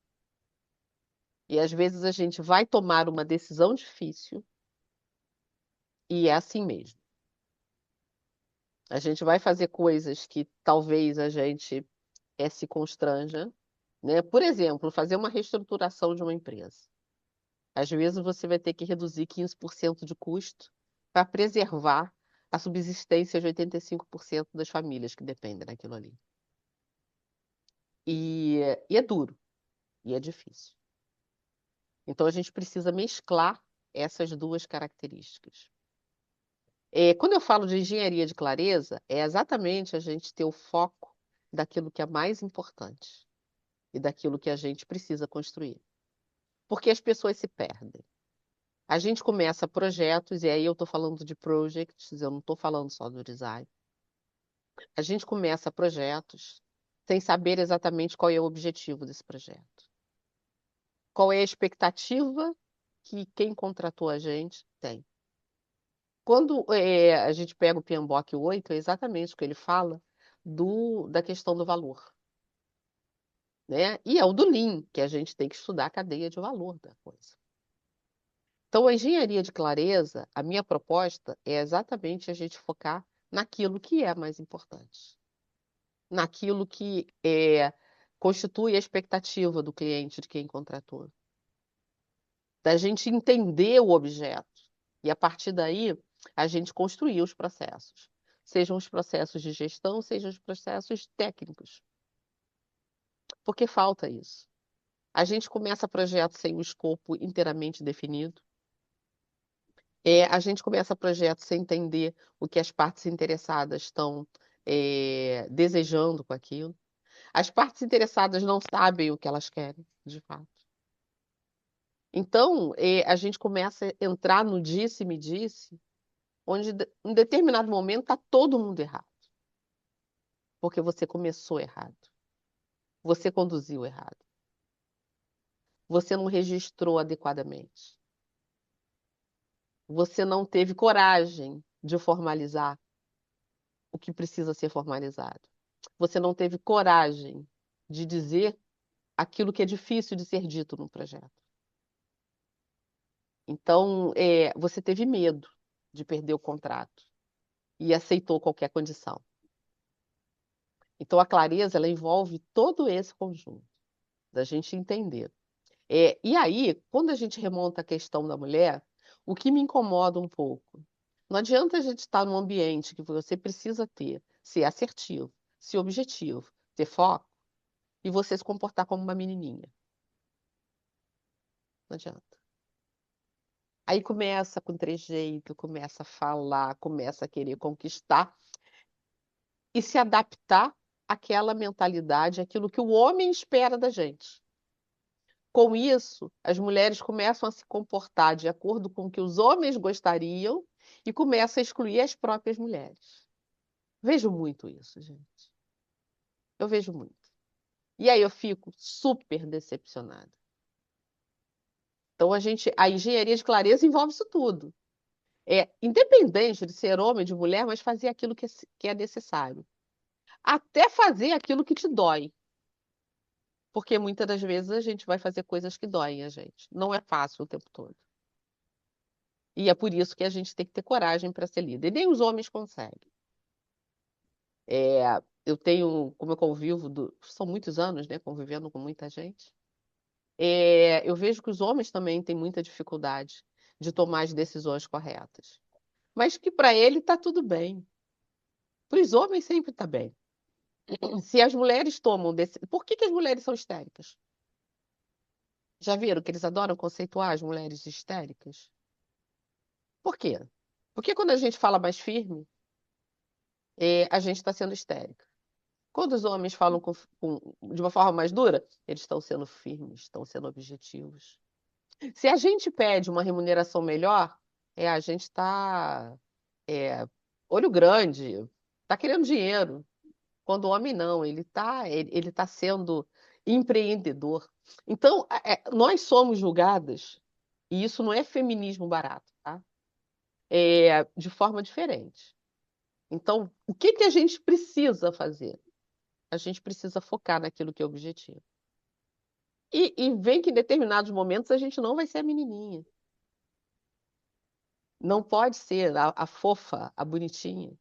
E às vezes a gente vai tomar uma decisão difícil e é assim mesmo. A gente vai fazer coisas que talvez a gente se constranja, né? Por exemplo, fazer uma reestruturação de uma empresa. Às vezes você vai ter que reduzir 15% de custo para preservar a subsistência de 85% das famílias que dependem daquilo ali. E é duro, e é difícil. Então a gente precisa mesclar essas duas características. Quando eu falo de engenharia de clareza, é exatamente a gente ter o foco daquilo que é mais importante e daquilo que a gente precisa construir. porque as pessoas se perdem. A gente começa projetos, e aí eu estou falando de projects, eu não estou falando só do design. A gente começa projetos sem saber exatamente qual é o objetivo desse projeto. Qual é a expectativa que quem contratou a gente tem. Quando a gente pega o PMBOK 8, é exatamente o que ele fala da questão do valor. Né? E é o do Lean, que a gente tem que estudar a cadeia de valor da coisa. Então, a engenharia de clareza, a minha proposta é exatamente a gente focar naquilo que é mais importante, naquilo que constitui a expectativa do cliente, de quem contratou, da gente entender o objeto e, a partir daí, a gente construir os processos, sejam os processos de gestão, sejam os processos técnicos, porque falta isso. A gente começa projeto sem o escopo inteiramente definido. A gente começa projeto sem entender o que as partes interessadas estão desejando com aquilo. As partes interessadas não sabem o que elas querem, de fato. Então, a gente começa a entrar no disse-me-disse, onde em determinado momento está todo mundo errado. Porque você começou errado. Você conduziu errado. Você não registrou adequadamente. Você não teve coragem de formalizar o que precisa ser formalizado. Você não teve coragem de dizer aquilo que é difícil de ser dito no projeto. Então, você teve medo de perder o contrato e aceitou qualquer condição. Então, a clareza, ela envolve todo esse conjunto, da gente entender. E aí, quando a gente remonta a questão da mulher, o que me incomoda um pouco, não adianta a gente estar num ambiente que você precisa ser assertivo, ser objetivo, ter foco, e você se comportar como uma menininha. Não adianta. Aí começa com trejeito, começa a falar, começa a querer conquistar e se adaptar àquela mentalidade, àquilo que o homem espera da gente. Com isso, as mulheres começam a se comportar de acordo com o que os homens gostariam e começam a excluir as próprias mulheres. Vejo muito isso, gente. Eu vejo muito. E aí eu fico super decepcionada. Então, a engenharia de clareza envolve isso tudo. Independente de ser homem, de mulher, mas fazer aquilo que é necessário. Até fazer aquilo que te dói. Porque muitas das vezes a gente vai fazer coisas que doem a gente. Não é fácil o tempo todo. E é por isso que a gente tem que ter coragem para ser líder. E nem os homens conseguem. Eu tenho, como eu convivo, são muitos anos, né, convivendo com muita gente. Eu vejo que os homens também têm muita dificuldade de tomar as decisões corretas. Mas que para ele está tudo bem. Para os homens sempre está bem. Se as mulheres tomam Por que as mulheres são histéricas? Já viram que eles adoram conceituar as mulheres histéricas? Por quê? Porque quando a gente fala mais firme, a gente está sendo histérica. Quando os homens falam de uma forma mais dura, eles estão sendo firmes, estão sendo objetivos. Se a gente pede uma remuneração melhor, a gente está olho grande, está querendo dinheiro. Quando o homem não, ele tá sendo empreendedor. Então, nós somos julgadas, e isso não é feminismo barato, tá? De forma diferente. Então, o que que a gente precisa fazer? A gente precisa focar naquilo que é objetivo. E ver que em determinados momentos a gente não vai ser a menininha. Não pode ser a fofa, a bonitinha.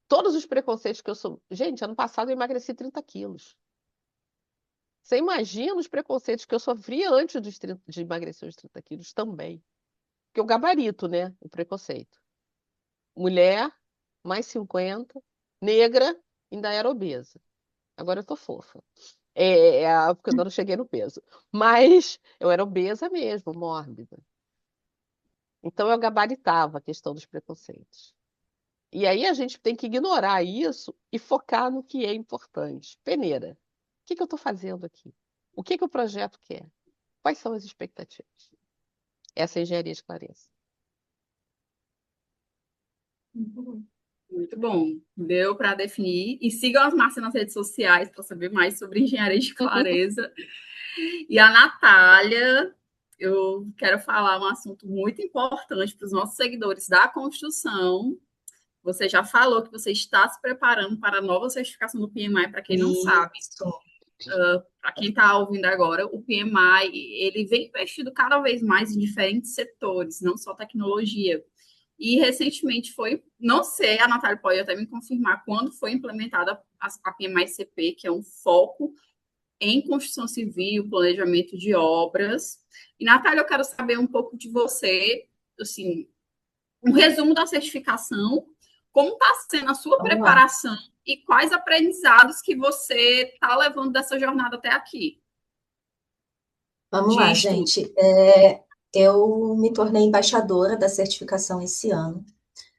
Todos os preconceitos que eu sou. Gente, ano passado eu emagreci 30 quilos. Você imagina os preconceitos que eu sofria antes de emagrecer os 30 quilos também. Porque o gabarito, né? O preconceito. Mulher, mais 50, negra, ainda era obesa. Agora eu tô fofa. Porque eu ainda não cheguei no peso. Mas eu era obesa mesmo, mórbida. Então eu gabaritava a questão dos preconceitos. E aí a gente tem que ignorar isso e focar no que é importante. Peneira, o que que eu estou fazendo aqui? O que que o projeto quer? Quais são as expectativas? Essa é a engenharia de clareza. Muito bom. Muito bom. Deu para definir. E sigam as Márcias nas redes sociais para saber mais sobre engenharia de clareza. E a Natália, eu quero falar um assunto muito importante para os nossos seguidores da construção. Você já falou que você está se preparando para a nova certificação do PMI, para quem não sabe. Para quem está ouvindo agora, o PMI ele vem investido cada vez mais em diferentes setores, não só tecnologia. E recentemente foi, não sei, a Natália pode até me confirmar quando foi implementada a PMI-CP, que é um foco em construção civil, planejamento de obras. E, Natália, eu quero saber um pouco de você, assim, um resumo da certificação, como está sendo a sua Vamos lá. preparação e quais aprendizados que você está levando dessa jornada até aqui. Vamos De lá, estudo. gente. Eu me tornei embaixadora da certificação esse ano.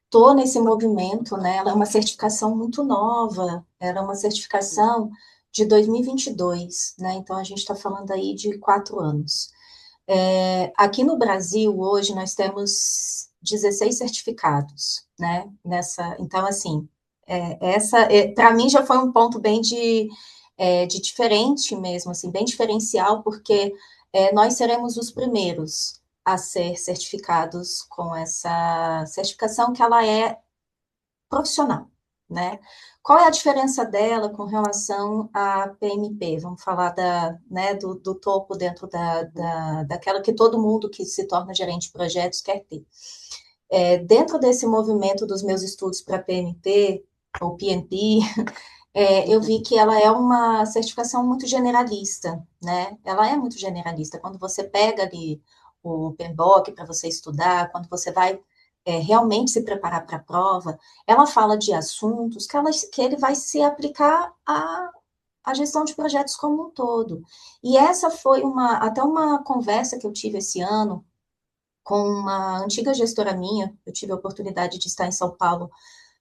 Estou nesse movimento, né? Ela é uma certificação muito nova, era uma certificação de 2022, né? Então, a gente está falando aí de 4 anos. Aqui no Brasil, hoje, nós temos 16 certificados, né? Então, assim, para mim já foi um ponto bem de diferente mesmo, assim, bem diferencial, porque nós seremos os primeiros a ser certificados com essa certificação que ela é profissional, né? Qual é a diferença dela com relação à PMP? Vamos falar né, do topo dentro daquela que todo mundo que se torna gerente de projetos quer ter. Dentro desse movimento dos meus estudos para PMP, ou PMP, eu vi que ela é uma certificação muito generalista, né? Ela é muito generalista. Quando você pega ali o PMBOK para você estudar, quando você vai realmente se preparar para a prova, ela fala de assuntos que ele vai se aplicar à gestão de projetos como um todo. E essa foi até uma conversa que eu tive esse ano com uma antiga gestora minha. Eu tive a oportunidade de estar em São Paulo,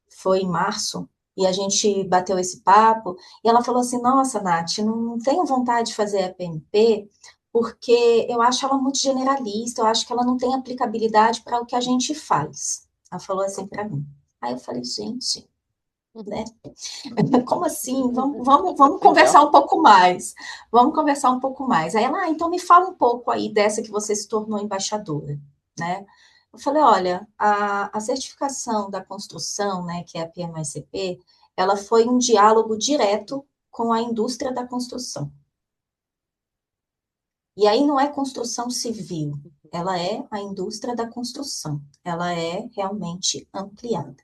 foi em março, e a gente bateu esse papo, e ela falou assim, nossa, Nath, não tenho vontade de fazer a PMP, porque eu acho ela muito generalista, eu acho que ela não tem aplicabilidade para o que a gente faz. Ela falou assim para mim. Aí eu falei, gente, né? Como assim? Vamos conversar um pouco mais. Vamos conversar um pouco mais. Aí ela, então me fala um pouco aí dessa que você se tornou embaixadora, né? Eu falei, olha, a certificação da construção, né, que é a PMI-CP, ela foi um diálogo direto com a indústria da construção. E aí não é construção civil, ela é a indústria da construção, ela é realmente ampliada.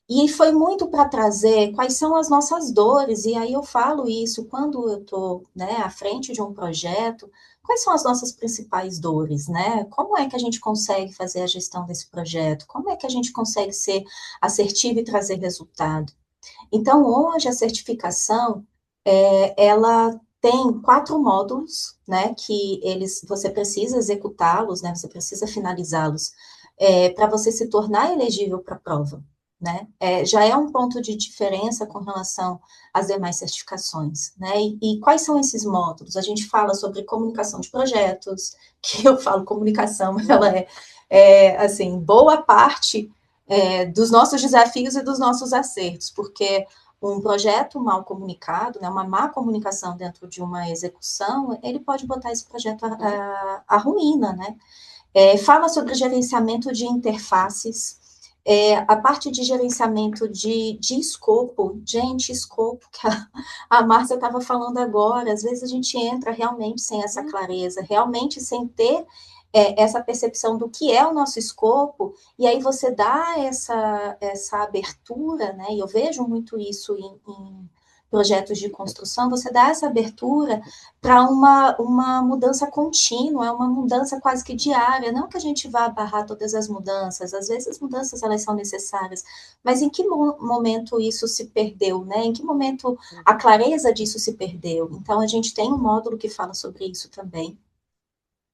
E foi muito para trazer quais são as nossas dores, e aí eu falo isso quando eu estou, né, à frente de um projeto, quais são as nossas principais dores, né? Como é que a gente consegue fazer a gestão desse projeto? Como é que a gente consegue ser assertivo e trazer resultado? Então, hoje a certificação, ela tem 4 módulos, né, que você precisa executá-los, né, você precisa finalizá-los, para você se tornar elegível para a prova, né? Já é um ponto de diferença com relação às demais certificações, né? E quais são esses módulos? A gente fala sobre comunicação de projetos, que eu falo comunicação, ela assim, boa parte dos nossos desafios e dos nossos acertos, porque um projeto mal comunicado, né, uma má comunicação dentro de uma execução, ele pode botar esse projeto à ruína, né? Fala sobre gerenciamento de interfaces, a parte de gerenciamento de escopo, gente, escopo, que a Márcia estava falando agora, às vezes a gente entra realmente sem essa clareza, realmente sem ter essa percepção do que é o nosso escopo, e aí você dá essa abertura, né? E eu vejo muito isso em projetos de construção, você dá essa abertura para uma mudança contínua, é uma mudança quase que diária, não que a gente vá barrar todas as mudanças, às vezes as mudanças elas são necessárias, mas em que momento isso se perdeu, né? Em que momento a clareza disso se perdeu? Então, a gente tem um módulo que fala sobre isso também,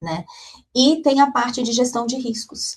né? E tem a parte de gestão de riscos.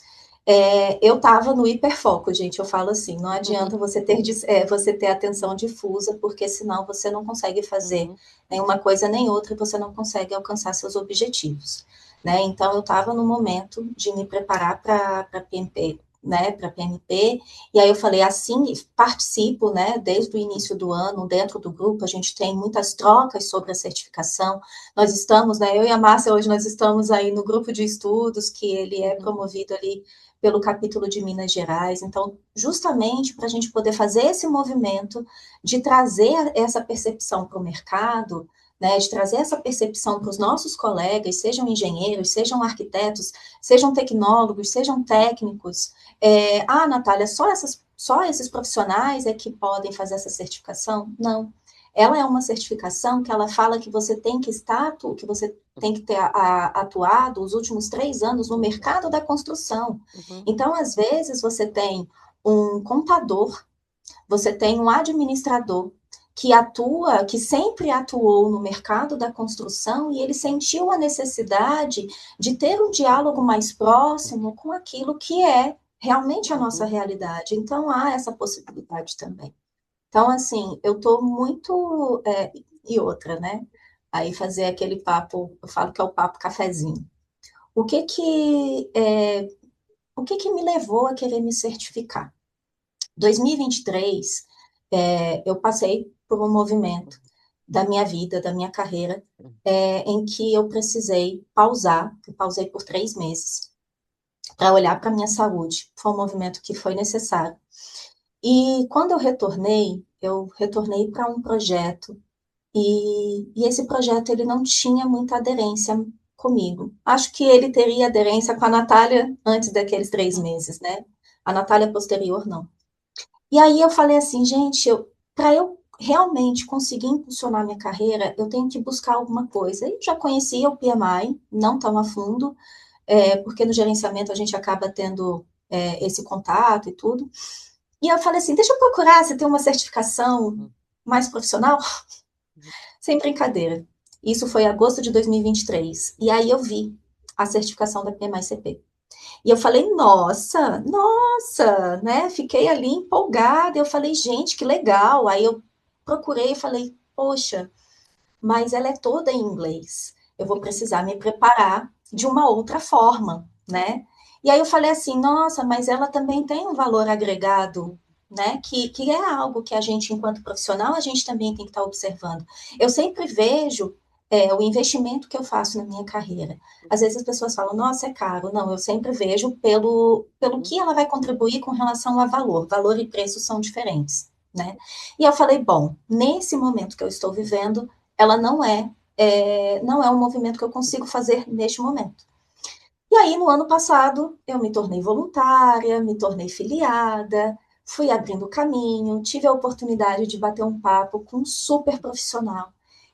Eu estava no hiperfoco, gente, eu falo assim, não adianta você ter atenção difusa, porque senão você não consegue fazer nem uma coisa nem outra, e você não consegue alcançar seus objetivos, né? Então, eu estava no momento de me preparar para PMP, né, para PMP, e aí eu falei, assim, participo, né, desde o início do ano, dentro do grupo, a gente tem muitas trocas sobre a certificação, nós estamos, né, eu e a Márcia, hoje nós estamos aí no grupo de estudos, que ele é promovido ali pelo capítulo de Minas Gerais. Então, justamente para a gente poder fazer esse movimento de trazer essa percepção para o mercado, né, de trazer essa percepção para os nossos colegas, sejam engenheiros, sejam arquitetos, sejam tecnólogos, sejam técnicos. Natália, só esses profissionais é que podem fazer essa certificação? Não. Ela é uma certificação que ela fala que você tem que que você tem que ter atuado os últimos 3 anos no mercado da construção. Então, às vezes, você tem um contador, você tem um administrador que sempre atuou no mercado da construção e ele sentiu a necessidade de ter um diálogo mais próximo com aquilo que é realmente a nossa realidade. Então, há essa possibilidade também. Então, assim, eu estou muito. E outra, né? Aí fazer aquele papo, eu falo que é o papo cafezinho. O que que, é, o que que me levou a querer me certificar? 2023, eu passei por um movimento da minha vida, da minha carreira, em que eu precisei pausar, eu pausei por 3 meses, para olhar para a minha saúde. Foi um movimento que foi necessário. E quando eu retornei para um projeto, e esse projeto ele não tinha muita aderência comigo. Acho que ele teria aderência com a Natália antes daqueles 3 meses, né? A Natália posterior, não. E aí eu falei assim, gente, para eu realmente conseguir impulsionar minha carreira, eu tenho que buscar alguma coisa. Eu já conhecia o PMI, não tão a fundo, porque no gerenciamento a gente acaba tendo esse contato e tudo. E eu falei assim, deixa eu procurar se tem uma certificação mais profissional. Sem brincadeira. Isso foi em agosto de 2023. E aí eu vi a certificação da PMI-CP. E eu falei, nossa, né? Fiquei ali empolgada. Eu falei, gente, que legal. Aí eu procurei e falei, poxa, mas ela é toda em inglês. Eu vou precisar me preparar de uma outra forma, né? E aí eu falei assim, nossa, mas ela também tem um valor agregado, né? Que é algo que a gente, enquanto profissional, a gente também tem que estar observando. Eu sempre vejo o investimento que eu faço na minha carreira. Às vezes as pessoas falam, nossa, é caro. Não, eu sempre vejo pelo que ela vai contribuir com relação a valor. Valor e preço são diferentes, né? E eu falei, bom, nesse momento que eu estou vivendo, ela não é um movimento que eu consigo fazer neste momento. E aí, no ano passado, eu me tornei voluntária, me tornei filiada, fui abrindo caminho, tive a oportunidade de bater um papo com um super profissional,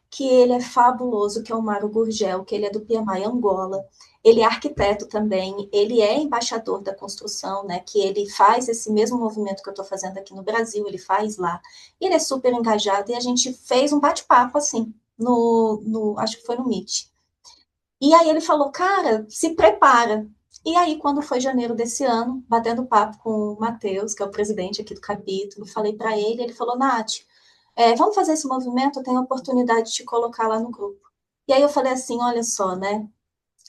que ele é fabuloso, que é o Mário Gurgel, que ele é do PMI Angola, ele é arquiteto também, ele é embaixador da construção, né, que ele faz esse mesmo movimento que eu estou fazendo aqui no Brasil, ele faz lá, ele é super engajado, e a gente fez um bate-papo, assim, acho que foi no Meet. E aí ele falou, cara, se prepara. E aí, quando foi janeiro desse ano, batendo papo com o Matheus, que é o presidente aqui do capítulo, falei para ele, ele falou, Nath, vamos fazer esse movimento, eu tenho a oportunidade de te colocar lá no grupo. E aí eu falei assim, olha só, né?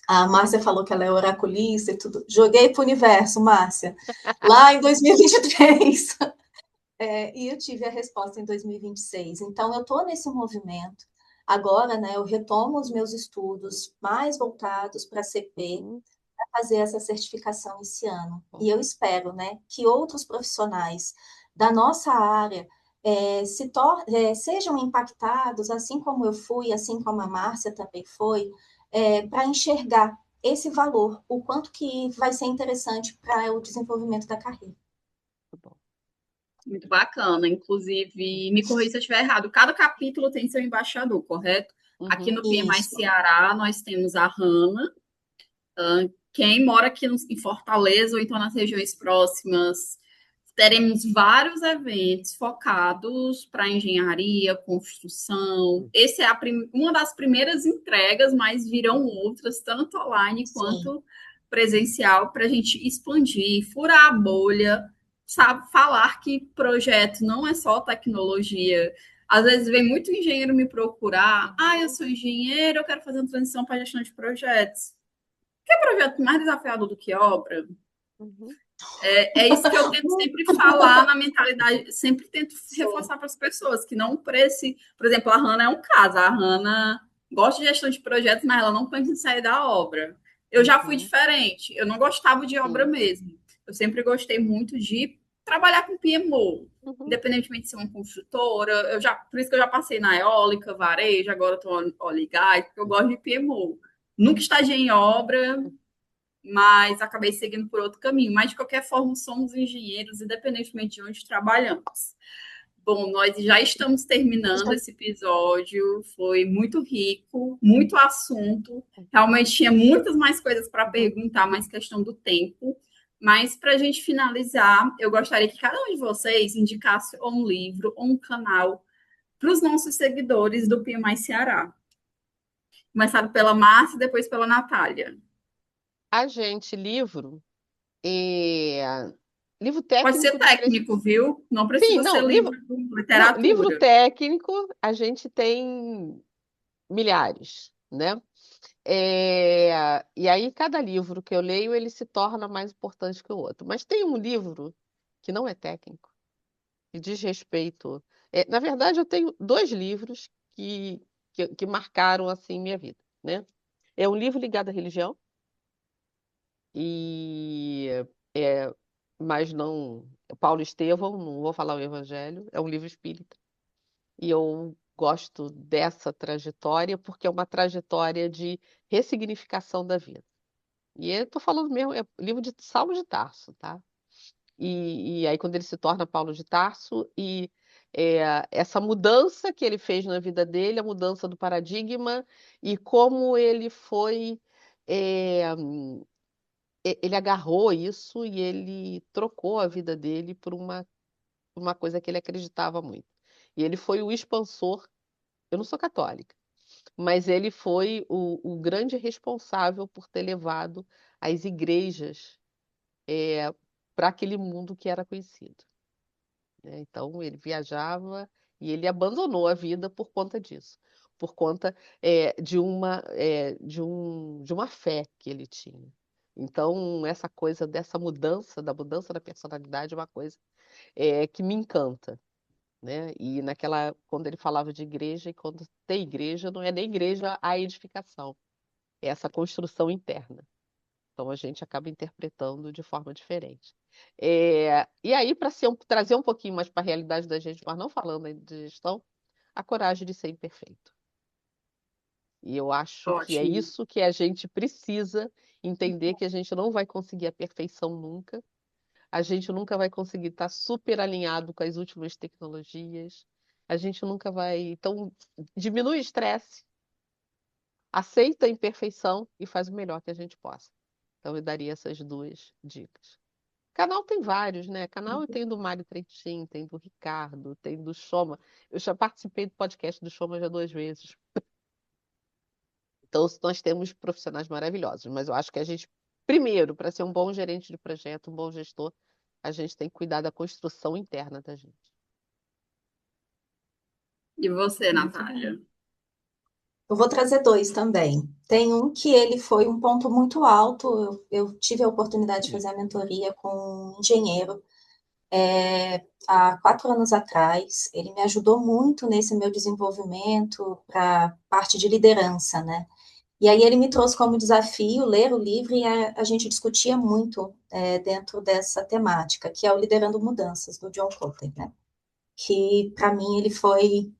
A Márcia falou que ela é oraculista e tudo. Joguei para o universo, Márcia, lá em 2023. E eu tive a resposta em 2026. Então, eu estou nesse movimento. Agora, né, eu retomo os meus estudos mais voltados para a CP, para fazer essa certificação esse ano. E eu espero, né, que outros profissionais da nossa área sejam impactados, assim como eu fui, assim como a Márcia também foi, para enxergar esse valor, o quanto que vai ser interessante para o desenvolvimento da carreira. Muito bacana. Inclusive, me corrija se eu estiver errado, cada capítulo tem seu embaixador, correto? Aqui no PMI Isso. Ceará, nós temos a Hanna. Quem mora aqui em Fortaleza ou então nas regiões próximas, teremos vários eventos focados para engenharia, construção. Essa é uma das primeiras entregas, mas virão outras, tanto online Sim. quanto presencial para a gente expandir, furar a bolha, sabe? Falar que projeto não é só tecnologia. Às vezes vem muito engenheiro me procurar. Ah, eu sou engenheiro, eu quero fazer uma transição para gestão de projetos. Que projeto mais desafiador do que obra? Uhum. É isso que eu tento sempre falar na mentalidade, sempre tento Sim. reforçar para as pessoas, que não prece. Por exemplo, a Hanna é um caso. A Hanna gosta de gestão de projetos, mas ela não pensa em sair da obra. Eu já fui diferente. Eu não gostava de obra Sim. mesmo. Eu sempre gostei muito de trabalhar com PMO. Uhum. Independentemente de ser uma construtora, por isso que eu já passei na eólica, varejo, agora estou no óleo e gás, porque eu gosto de PMO. Nunca estagiei em obra, mas acabei seguindo por outro caminho. Mas, de qualquer forma, somos engenheiros, independentemente de onde trabalhamos. Bom, nós já estamos terminando esse episódio, foi muito rico, muito assunto. Realmente tinha muitas mais coisas para perguntar, mais questão do tempo. Mas, para a gente finalizar, eu gostaria que cada um de vocês indicasse ou um livro ou um canal para os nossos seguidores do PMI Ceará. Começado pela Márcia e depois pela Natália. A gente, livro Pode ser técnico de três. técnico, viu? Não Sim, precisa ser não, livro livro, de não, livro literatura. técnico, a gente tem milhares, né? E aí, cada livro que eu leio, ele se torna mais importante que o outro. Mas tem um livro que não é técnico, que diz respeito. Na verdade, eu tenho dois livros que marcaram assim minha vida, né? É um livro ligado à religião, e é, mas não. Paulo Estevão, não vou falar o Evangelho, é um livro espírita. E eu gosto dessa trajetória porque é uma trajetória de ressignificação da vida. E eu estou falando mesmo, é livro de Saulo de Tarso, tá? E aí, quando ele se torna Paulo de Tarso, essa mudança que ele fez na vida dele, a mudança do paradigma, e como ele foi. é, Ele agarrou isso e ele trocou a vida dele por uma coisa que ele acreditava muito. E ele foi o expansor. Eu não sou católica, mas ele foi o grande responsável por ter levado as igrejas para aquele mundo que era conhecido, né? Então, ele viajava e ele abandonou a vida por conta disso, por conta de uma fé que ele tinha. Então, essa coisa dessa mudança, da mudança da personalidade, é uma coisa que me encanta, né? E quando ele falava de igreja, e quando tem igreja, não é nem igreja a edificação, é essa construção interna. Então a gente acaba interpretando de forma diferente. E aí, para trazer um pouquinho mais para a realidade da gente, mas não falando ainda de gestão, a coragem de ser imperfeito. E eu acho que é Ótimo. isso que a gente precisa entender, que a gente não vai conseguir a perfeição nunca. A gente nunca vai conseguir estar super alinhado com as últimas tecnologias. A gente nunca vai. Então, diminui o estresse, aceita a imperfeição e faz o melhor que a gente possa. Então, eu daria essas duas dicas. Canal tem vários, né? Canal eu tenho do Mário Trentin, tem do Ricardo, tem do Choma. Eu já participei do podcast do Choma já 2 vezes. Então, nós temos profissionais maravilhosos, mas eu acho que a gente, primeiro, para ser um bom gerente de projeto, um bom gestor, a gente tem que cuidar da construção interna da gente. E você, Natália? Eu vou trazer dois também. Tem um que ele foi um ponto muito alto. Eu tive a oportunidade de fazer a mentoria com um engenheiro há 4 anos atrás. Ele me ajudou muito nesse meu desenvolvimento para a parte de liderança, né? E aí ele me trouxe como desafio ler o livro e a gente discutia muito dentro dessa temática, que é o Liderando Mudanças, do John Kotter, né? Que para mim ele foi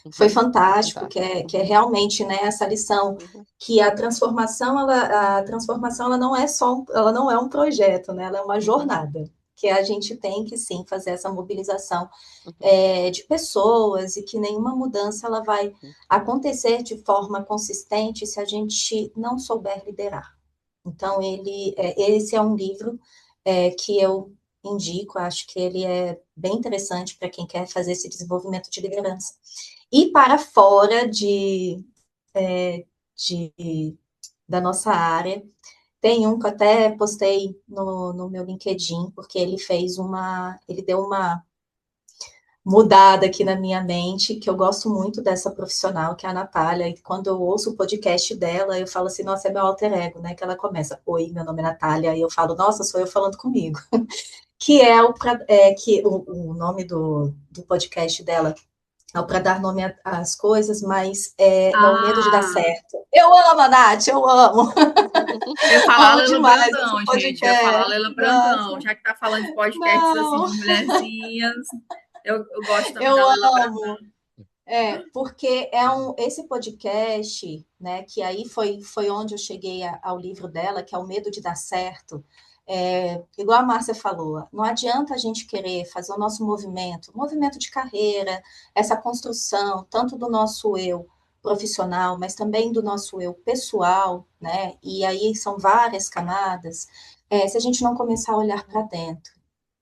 Uhum. fantástico, Fantástico. que é realmente, né, essa lição Uhum. que a transformação ela não é ela não é um projeto, né? Ela é uma Uhum. jornada, que a gente tem que sim fazer essa mobilização Uhum. de pessoas e que nenhuma mudança ela vai Uhum. acontecer de forma consistente se a gente não souber liderar. Então esse é um livro que eu indico, acho que ele é bem interessante para quem quer fazer esse desenvolvimento de liderança. E para fora de, da nossa área, Tem um que eu até postei no meu LinkedIn, porque ele deu uma mudada aqui na minha mente, que eu gosto muito dessa profissional, que é a Natália, e quando eu ouço o podcast dela, eu falo assim, nossa, é meu alter ego, né? Que ela começa, oi, meu nome é Natália, e eu falo, nossa, sou eu falando comigo. Que é o nome do podcast dela é o para dar nome às coisas, mas é o medo de dar Ah, certo. Eu amo a Nath, eu amo. eu ia falar Amo Lela demais esse Brandão, gente. Eu ia falar podcast. Lela Brandão. Nossa, Já que tá falando de podcasts assim não, de mulherzinhas, eu gosto também da eu Lela amo. Brandão. Porque esse podcast, né, que aí foi onde eu cheguei ao livro dela, que é O Medo de Dar Certo. Igual a Márcia falou, não adianta a gente querer fazer o nosso movimento de carreira, essa construção, tanto do nosso eu profissional, mas também do nosso eu pessoal, né? E aí são várias camadas, se a gente não começar a olhar para dentro.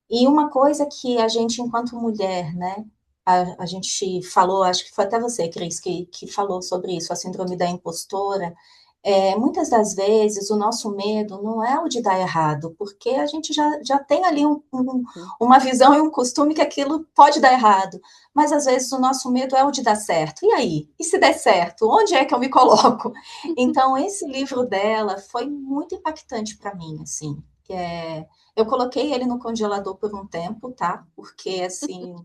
E uma coisa que a gente, enquanto mulher, né, a gente falou, acho que foi até você, Cris, que falou sobre isso, a síndrome da impostora. Muitas das vezes o nosso medo não é o de dar errado, porque a gente já tem ali uma visão e um costume que aquilo pode dar errado, mas às vezes o nosso medo é o de dar certo. E aí? E se der certo? Onde é que eu me coloco? Então, esse livro dela foi muito impactante para mim, assim. Eu coloquei ele no congelador por um tempo, tá? Porque, assim,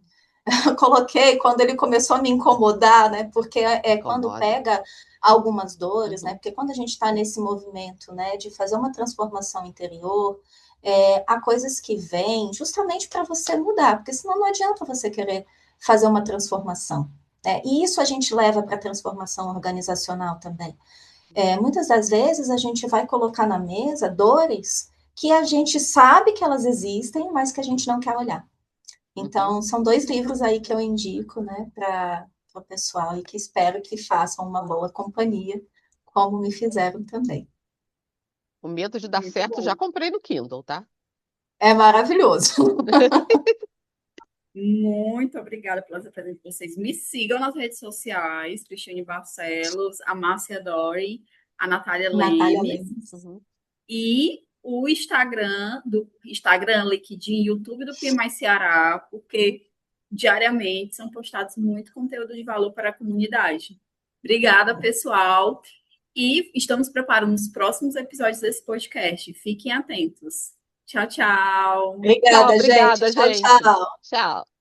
eu coloquei quando ele começou a me incomodar, né? Porque é quando Incomoda. pega algumas dores, né? Uhum. Porque quando a gente está nesse movimento, né, de fazer uma transformação interior, há coisas que vêm justamente para você mudar, porque senão não adianta você querer fazer uma transformação. Né? E isso a gente leva para a transformação organizacional também. Muitas das vezes a gente vai colocar na mesa dores que a gente sabe que elas existem, mas que a gente não quer olhar. Uhum. Então, são dois livros aí que eu indico, né, para o pessoal e que espero que façam uma boa companhia, como me fizeram também. O medo de dar Muito certo já bom. comprei no Kindle, tá? É maravilhoso. Muito obrigada pelas apresentações de vocês. Me sigam nas redes sociais, Cristiane Barcelos, a Márcia Dori, a Natália Natália Lemes Lemos. Uhum. e o Instagram, LinkedIn, YouTube do PMI Ceará, porque diariamente são postados muito conteúdo de valor para a comunidade. Obrigada, pessoal. E estamos preparando os próximos episódios desse podcast. Fiquem atentos. Tchau, tchau. Tchau, Obrigada, gente. obrigada, Tchau, gente. tchau. Tchau.